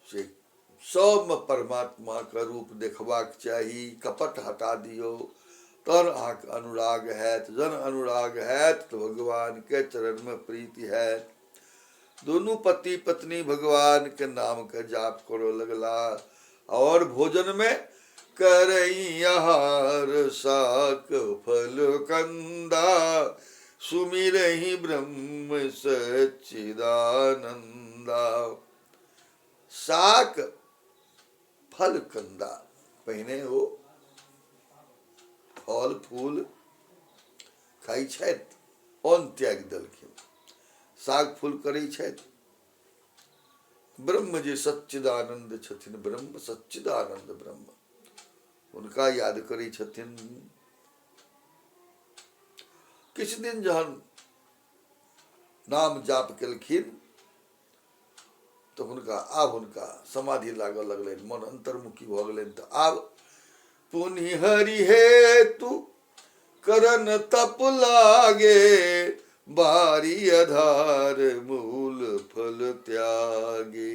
से सबमे परमात्मा के रूप देखबाक चाही। कपट हटा दियौ तहन अहाँके अनुराग हैत। जहन अनुराग हैत तो भगवान के चरण में प्रीति हैत। दोनों पति पत्नी भगवान के नाम के जाप करो लगला और भोजन में करई आहार साक फल कंदा सुमिरहि ब्रह्म सच्चिदानंदा। साक फल कंदा, पहिने ओ फल फूल खाई छथि, अन्न त्याग देलखिन, साग फूल करै छथि। ब्रह्म जे सच्चिदानंद छथिन, ब्रह्म सच्चिदानंद ब्रह्म, हुनका याद करै छथिन। किछु दिन जहन नाम जाप केलखिन तो हुनका समाधि लागऽ लगलनि, मन अंतर्मुखी भऽ गेलनि। तऽ आब पुनि हरि हेतु करन तप लागे बारी आधार मूल फल त्यागे।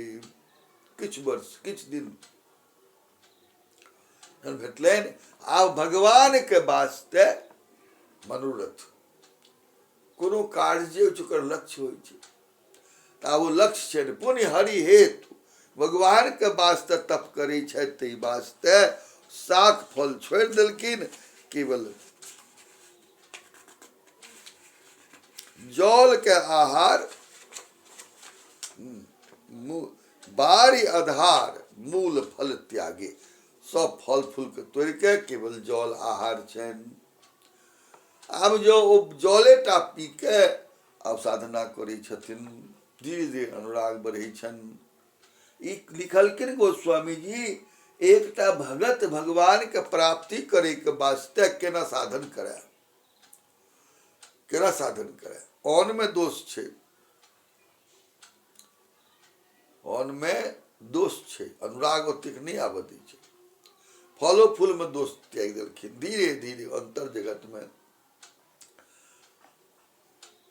किछु वर्ष किछु दिन भेटलनि। आब भगवान के वास्ते मनोरथ कोनो कार्य जे ओकर लक्ष्य होइ छै आब ओ लक्ष्य छै। पुनि हरि हेतु भगवान के वास्ते तप करै छथि, ताहि वास्ते साग फल छोड़ि देलखिन। केवल जल के आहार बारी आधार मूल फल त्यागे। सब फल फूल के तोड़ के केवल जल आहार छनि। आब जो ओ जले टा पी के आब साधना करै छथिन, धीरे धीरे अनुराग बढ़ै छनि। ई लिखलखिन गोस्वामी जी, एकटा भगत भगवान के प्राप्ति करे के वास्ते केना साधन करे, केना साधन करे। अन्न में दोष छै, अन्न में दोष छै, अनुराग ओतेक नहीं आबऽ दै छै। फलो फूल में दोष त्याग देलखिन। धीरे धीरे अंतर जगत में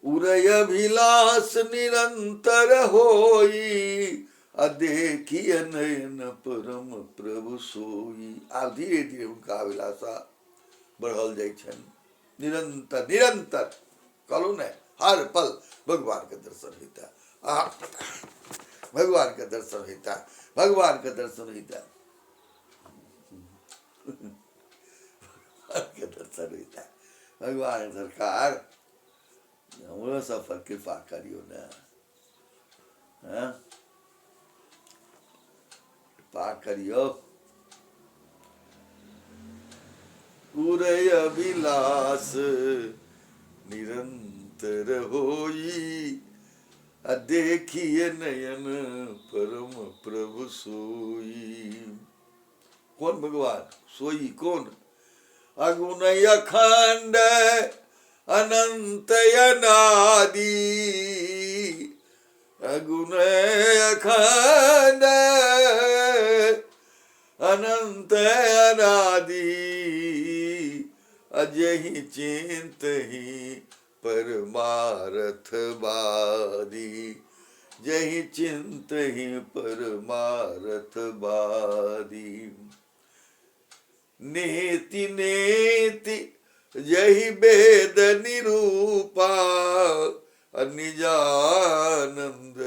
उरय अभिलाष निरंतर होई देखिए नयन परम प्रभु सोई। आब धीरे धीरे उनका अभिलाषा बढ़ल जाइ छनि। निरंतर निरंतर कहलू ने हर पल भगवान के दर्शन होता, भगवान के दर्शन होता, भगवान के दर्शन होता, भगवान के दर्शन होता। भगवान सरकार हमरो सब पर कृपा करियो ना, कृपा करियो। उरय अभिलाष निरंतर होई देखिए नयन परम प्रभु सोई। कौन भगवान सोई? कौन? अगुण अखंड अनंत अनादि, अगुण अखंड अनंत अनादि अजहि चिंत ही परमारथ बादी, जहि चिंत ही परमारथ बादी। नेति नेति यही वेद निरूपा, निजानंद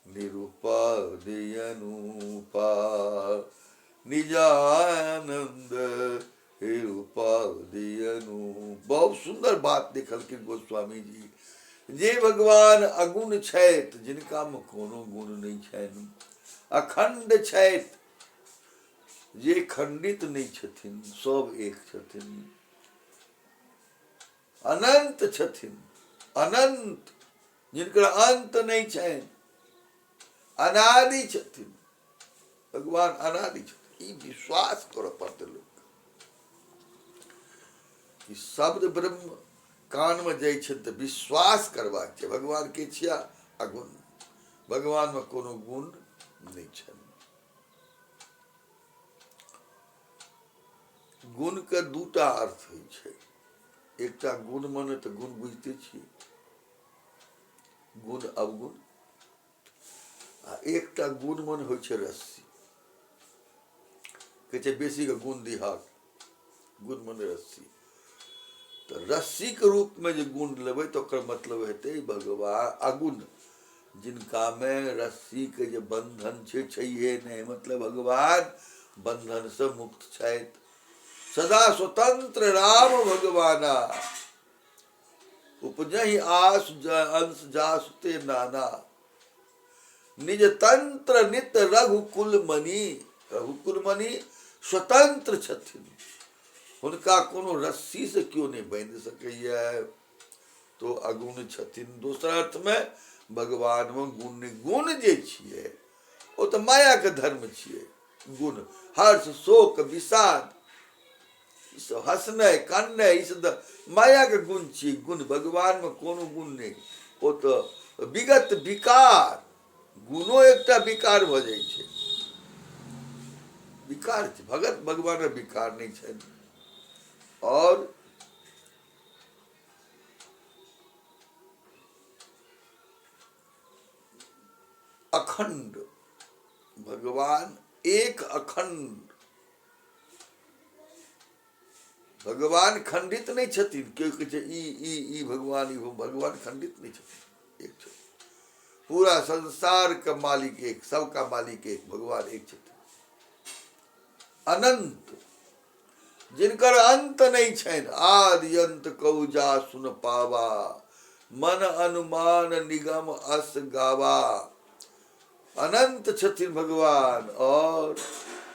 निरूपादि अनुपा, निजानंद निरूपादि अनुपा। बहुत सुंदर बात लिखलखिन गोस्वामी जी। जे भगवान अगुण छथि, जिनका में कोनो गुण नहीं छनि, अखंड छथि, जे खंडित नहीं छथिन, सब एक छथिन, अनंत छथिन, अनंत, जिनकर अंत नहीं छनि, अनादि छथिन, भगवान अनादि छथिन। ई विश्वास कर पड़ते लोग कि शब्द ब्रह्म कान में जाइ छै तऽ विश्वास करबाक छै। भगवान के छिया अगुण, भगवान में कोनो गुण नहीं छनि। गुण के दूटा अर्थ होइ छै। एकटा गुण माने तऽ गुण बुझते छियै, गुण अवगुण, आ एकटा गुण मन होइ छै रस्सी। कहै छै बेसी के गुण दिहाक, गुण माने रस्सी। तऽ रस्सी के रूप में जे गुण लेबै तऽ ओकर मतलब हेतै भगवान अगुण, जिनका में रस्सी के जे बंधन छै छैहे नहीं, मतलब भगवान बंधन से मुक्त छथि, सदा स्वतंत्र राम भगवाना। उपजहि आस अंश जासुते नाना, निज तंत्र नित रघुकुल मणि। रघुकुल मणि स्वतंत्र छथिन, हुनका कोनो रस्सी से क्यों नहीं बांध सकैया, तो अगुण छथिन। दोसर अर्थ में भगवान में गुण नहीं। गुण जे छियै ओ तऽ माया के धर्म छियै। गुण हर्ष शोक विषाद, हंसनाइ काननाइ, ई सब माया के गुण छियै। गुण भगवान में कोनो गुण नहीं, ओ तऽ विगत विकार। गुणो एकटा विकार भऽ जाइ छै, विकार छै। भगत भगवान में विकार नहीं छनि। और अखंड, भगवान एक अखंड, भगवान खंडित नहीं छथिन। केओ कहै छै ई भगवान, ई भगवान खंडित नहीं छथिन, एक छथिन। पूरा संसार का मालिक एक, सबका मालिक एक, भगवान एक छथिन। अनंत, जिनकर अंत नहीं छनि, आदि अंत कहु जा सुन पावा, मन अनुमान निगम अस गावा। अनंत छथिन भगवान, और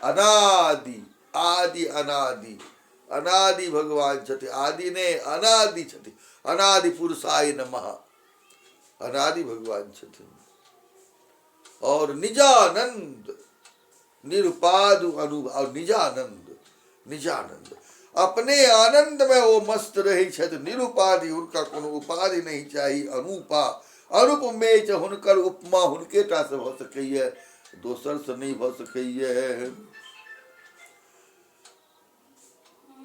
अनादि, आदि अनादि, अनादि भगवान छथिन। आदि ने अनादि छथिन, अनादि पुरुषाय नमः, अनादि भगवान छथिन। और निजानंद, निरुपाद और निजानंद, निजानंद, अपने आनंद में वो मस्त रही छथि। निरुपाधि, उनका कोनो उपाधि नहीं चाहिए। अनुपा, अनुप में हुनकर उपमा हुनके टा से भऽ सकैया, दोसर से नहीं भऽ सकैया।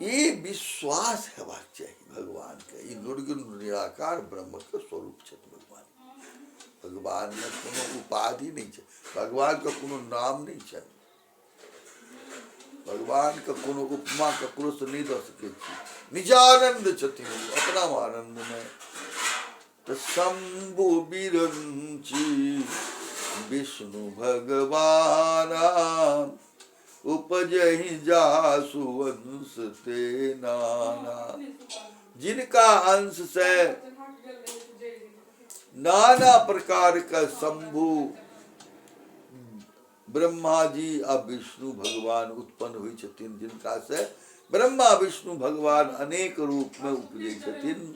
ये विश्वास हेबाक चाहिए भगवान के। ई निर्गुण निराकार ब्रह्म के स्वरूप छथि भगवान। भगवान में कोनो उपाधि नहीं छै, भगवान के कोनो नाम नहीं छै, भगवान के कोनो उपमा ककरो से नहीं दऽ सकै छी। निजानंद छथिन, अपना आनंद में। तो शंभु बिरंची विष्णु भगवाना, उपजहि जासु वंश ते नाना। जिनका अंश से नाना प्रकार का शंभु ब्रह्मा जी आ विष्णु भगवान उत्पन्न हुई छथिन, जिनका से ब्रह्मा विष्णु भगवान अनेक रूप में उपजे छथिन।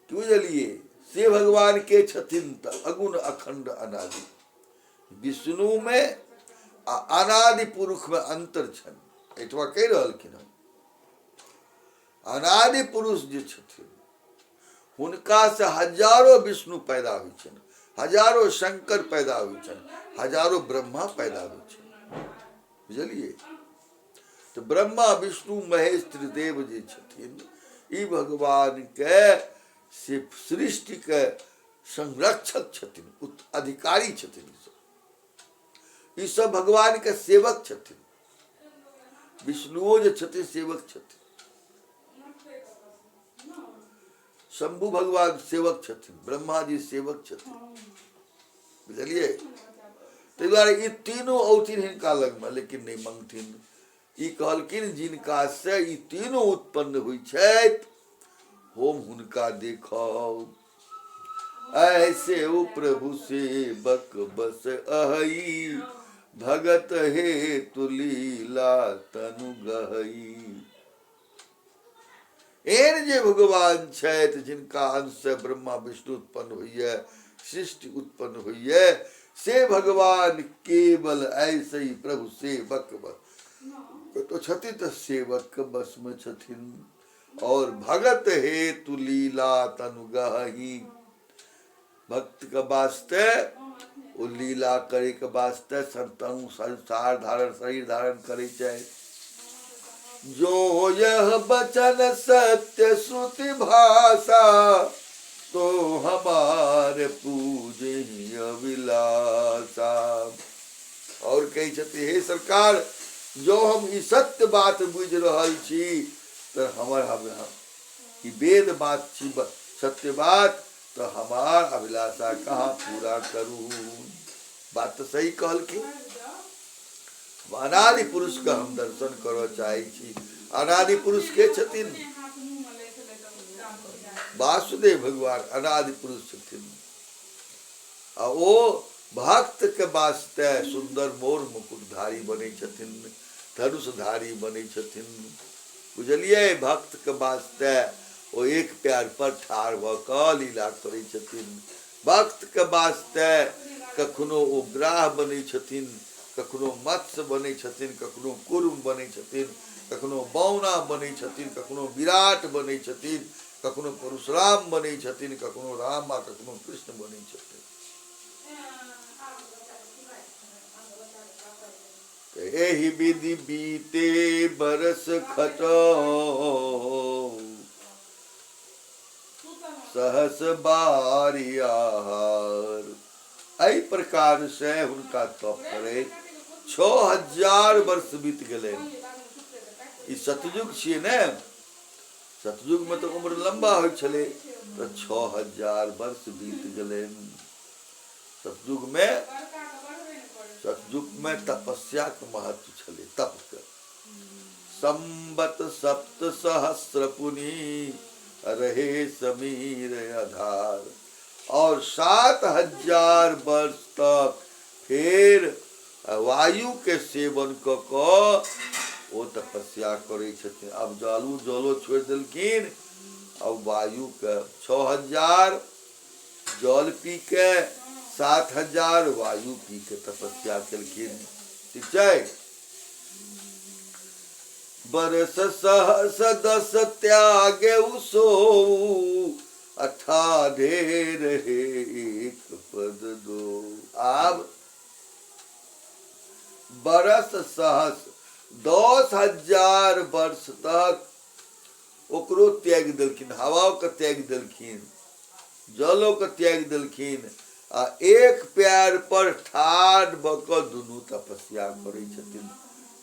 बुझलिए, से भगवान के छथिन तऽ अगुण अखंड अनादि। विष्णु में आ अनादि पुरुष में अंतर छनि। एतबा कहि रहलखिन हन। अनादि पुरुष जे छथिन, हुनका से हजारों विष्णु पैदा होइ छनि, हजारों शंकर पैदा होइ छनि, हजारों ब्रह्मा पैदा होइ छनि। बुझलिए। तो ब्रह्मा विष्णु महेश त्रिदेव जे छथिन ई भगवान के से सृष्टि के संरक्षक छथिन, अधिकारी छथिन। ई सब भगवान के सेवक छथिन। विष्णुओ जे छथिन सेवक छथिन, शंभु भगवान सेवक छथिन, ब्रह्मा जी सेवक छथिन, बुझलिए। ताहि दुआरे ई तीनों औथिन हिनका लग में, लेकिन नहीं मंगथिन। ई कहलखिन जिनका से ई तीनों उत्पन्न हुई छथि, हम हुनका देखौ। ऐसे ओ प्रभु सेवक बस अहई, भगत हे तुलीला तनु गहई। एहन जे भगवान छथि जिनका अंश से ब्रह्मा विष्णु उत्पन्न होइए, सृष्टि उत्पन्न होइए, से भगवान केवल ऐसे ही प्रभु सेवक बस तो छथिन, तो सेवक के बस में छथिन। और भगत हेतु लीला तनु गहई, भक्त के वास्ते वो लीला करे के वास्ते संतनु संसार धारण शरीर धारण करे छै। जो यह बचन सत्य श्रुति भाषा, तो हमारे पूजे अभिलाषा। और कही छथि हे सरकार, जो हम ई सत्य बात बुझ रहल छी, तो हमार ई वेद बात छी, सत्य बात, तो हमार अभिलाषा कहाँ पूरा करूं। बात तो सही कहलखिन। अनादि पुरुष का हम दर्शन करो चाहे छी। अनादि पुरुष के छथिन? वासुदेव भगवान अनादि पुरुष छथिन। आ ओ भक्त के वास्ते सुंदर मोर मुकुटधारी बने छथिन, धनुषधारी बने छथिन, बुझलिए। भक्त के वास्ते ओ एक पैर पर ठाढ़ भ क लीला करे छथिन। भक्त के वास्ते कखनो ओ ग्राह बने छथिन, कखनो मत्स्य बने छथिन, कखनो कुर्म बने छथिन, कखनो बौना बने छथिन, कखनो विराट बने छथिन, कखनो परशुराम बने छथिन, कखनो राम आ कखनो कृष्ण बने छथिन। एहि विधि बीते बरस खटो, सहस बारी आहार। एहि प्रकार से हुनका तप करे 6000 वर्ष बीत गए। ई सतयुग छियै ने, सतयुग में तो उम्र लंबा हो छले, तो 6000 वर्ष बीत गए। सतयुग में तपस्या के महत्व छले, तप के। संबत सप्त सहस्र पुनि रहे समीर आधार। और 7000 वर्ष तक फिर वायु के सेवन क वो तपस्या करे छथिन। अब जलो छोड़ देलखिन, अब वायु के 6000 जल पी के 7000 वायु पी के तपस्या केलखिन। ठीक छै। बरस सहस 10 त्यागे सो, अठाढ़े रहे एक पद दो। अब बरस सहस 10,000 वर्ष तक ओकरो त्याग देलखिन, हवा के त्याग देलखिन, जलो के त्याग देलखिन, आ एक पैर पर ठाढ़ भ क दुनू तपस्या करे छथिन।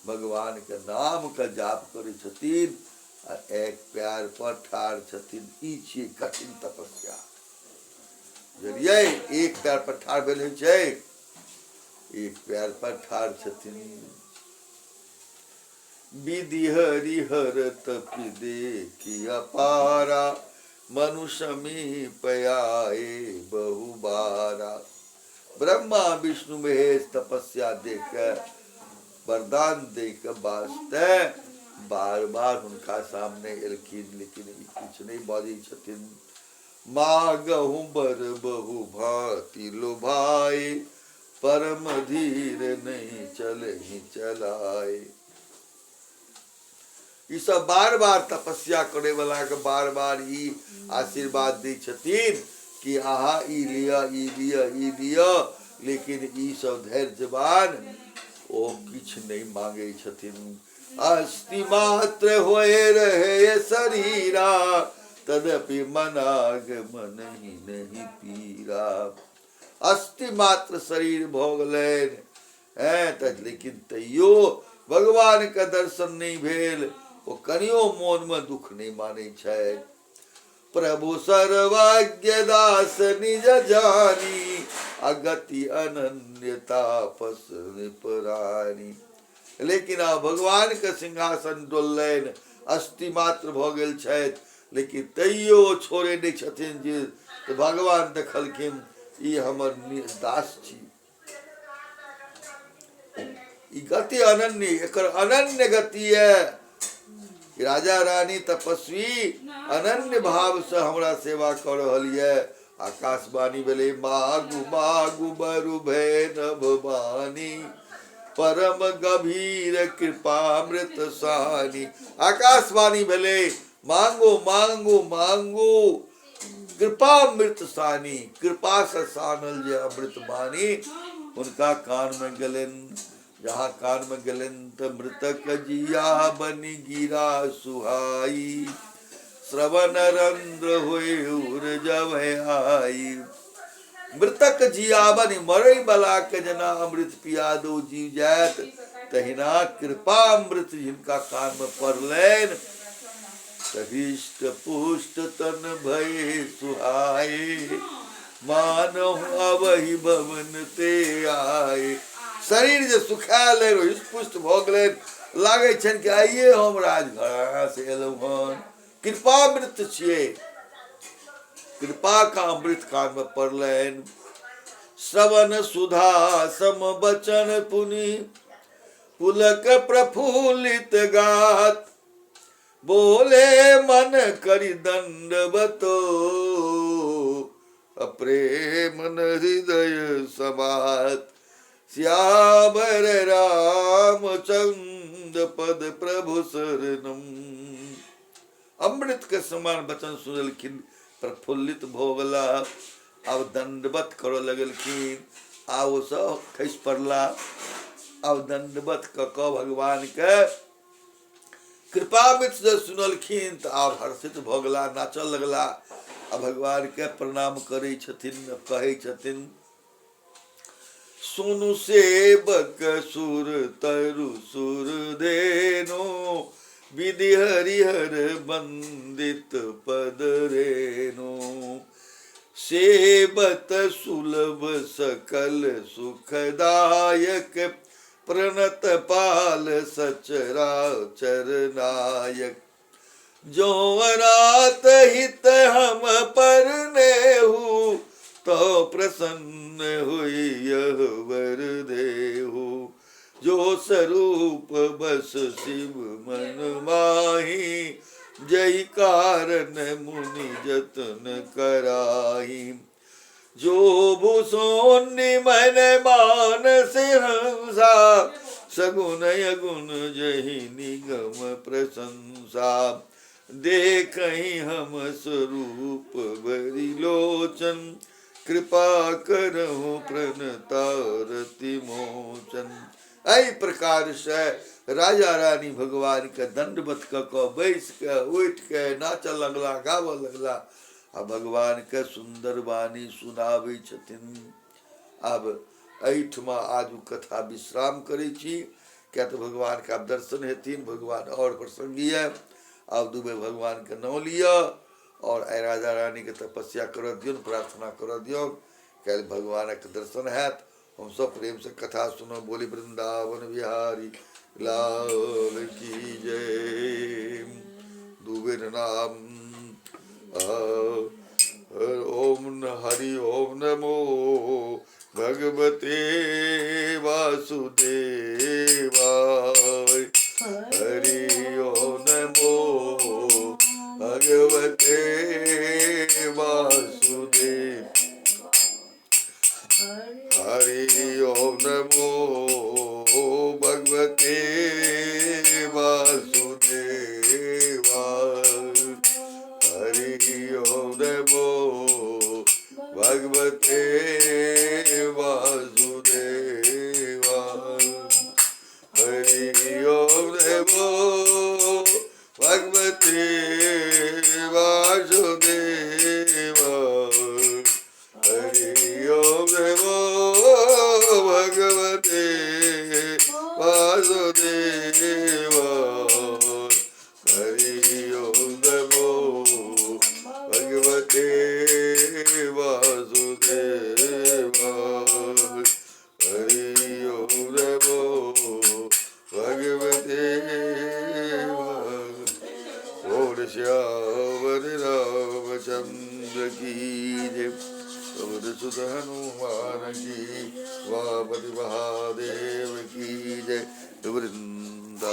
भगवान के नाम का जाप करे छथिन, आ एक पैर पर ठाढ़ छथिन। ई छियै कठिन तपस्या, बुझलियै। एक पैर पर ठाढ़ भेल छै, एक पैर पर ठाढ़ छथिन। विधि हरिहर तपि देखि अपारा, मनुष्य समीप आए बहुबारा। ब्रह्मा विष्णु महेश तपस्या देख वरदान दे के वास्ते बार बार उनका सामने एलखिन, लेकिन कुछ नहीं बाजी छथिन। मागहु बर बहु भांति लोभाए, परम धीर नहीं चले ही चलाए। ई सब बार बार तपस्या करे वाला के बार बार ई आशीर्वाद दै छथिन कि आहा ई लिया, ई लिया, ई लिया, लेकिन ई सब धैर्यवान ओ किछ नहीं मांगे छथिन। अस्थि मात्र होए रहे शरीरा, तदपि मनाग मन ही नहीं पीरा। अस्थि मात्र शरीर भोग लेन है, लेकिन तैयो भगवान का दर्शन नहीं भेल, ओ कनियो मोन में दुख नहीं माने छै। प्रभु सर्वज्ञ दास निज जानी, अगति अनन्य तापस निपरानी। लेकिन आ भगवान के सिंहासन डोलैन, अस्थि मात्र भ गेल छथि, लेकिन तैयो छोड़े नहीं छथिन जे। तो भगवान देखलखिन ई हमर दास छी, ई गति अनन्य, एकर अनन्य गति है। राजा रानी तपस्वी अनन्य भाव से हमरा सेवा कर रहल है। आकाशवाणी भेले मागु मागु बरु भय नभवानी, परम गभीर कृपामृत सानी। आकाशवाणी भेले मांगो मांगो मांगो कृपामृत सानी, कृपा से सानल जे अमृत बानी उनका कान में गलन। जहाँ कान में गलन त मृतक जिया बनी गिरा सुहाई, श्रवण रंध्र हुए उर जब आई। मृतक जियाबन मरई बला के जना अमृत पिया दो जीव जात, तहिना कृपा अमृत जिनका कान में पड़लैन, हृष्ट पुष्ट तन भय सुहाए, मानव अवहि भवन ते आए। शरीर जे सुखायल हृष्ट पुष्ट भ गेलैन, लागे छन कि आइए हम राजघराना से एलहुं हन। कृपामृत छियै, कृपा का अमृत कान में पड़लैन। श्रवण सुधा सम बचन पुनि, पुलक प्रफुल्लित गात, बोले मन करि दंडवतो, अप्रेम न हृदय समात। श्यावर रामचंद्र पद प्रभु शरणम। अमृत के समान वचन सुनलखिन, प्रफुल्लित भोगला। अब दंडवत करो लगलखिन, आओ सब खसि पड़ला। अब दंडवत क भगवान के कृपामृत से सुनलखिन त आब हर्षित भ गेला, नाचल लगला। आ भगवान के प्रणाम करे छथिन, कहे छथिन सुनु सेवक सुर तरु सुर देनो, विधि हरिहर बंदित पद रेनो। सेवत सुलभ सकल सुखदायक, प्रणत पाल सचराचर नायक। जो अनाथ हित हम पर नेहु, तो प्रसन्न हुई यह वर देहु। जो स्वरूप बस शिव मन माही, जय कारण मुनि जतन कराही। जो भूषोन्नि मन मानस हंसा, सगुन अगुण जहि निगम प्रशंसा। देखहि हम स्वरूप बरि लोचन, कृपा करहु प्रणतारति मोचन। एहि प्रकार से राजा रानी भगवान के दंडवत क बैस के उठ के नाचऽ लगला, गावऽ लगला। आ भगवान के सुंदर वाणी सुनाबै छथिन। आब एहिठमा आजू कथा विश्राम करै छी, क्या तो भगवान के आब दर्शन हेथिन, भगवान और प्रसंगी है। आब दुबे भगवान के नाम लिया और आइ राजा रानी के तपस्या कर दियौन, प्रार्थना कर दियौन, काल्हि भगवान के दर्शन हैत। हम सब प्रेम से कथा सुनो। बोली वृंदावन बिहारी लाल की जय। दुबे नाम ओम हरि ओम नमो भगवते वासुदेवाय। हरि ओम नमो भगवते वासुदेव। हरि ओम नमो भगवते वासुदेवाय। हरि ओम नमो भगवते वासुदेवाय। की जय। पवन सुत हनुमान की, वापति महादेव की जय। वृंदा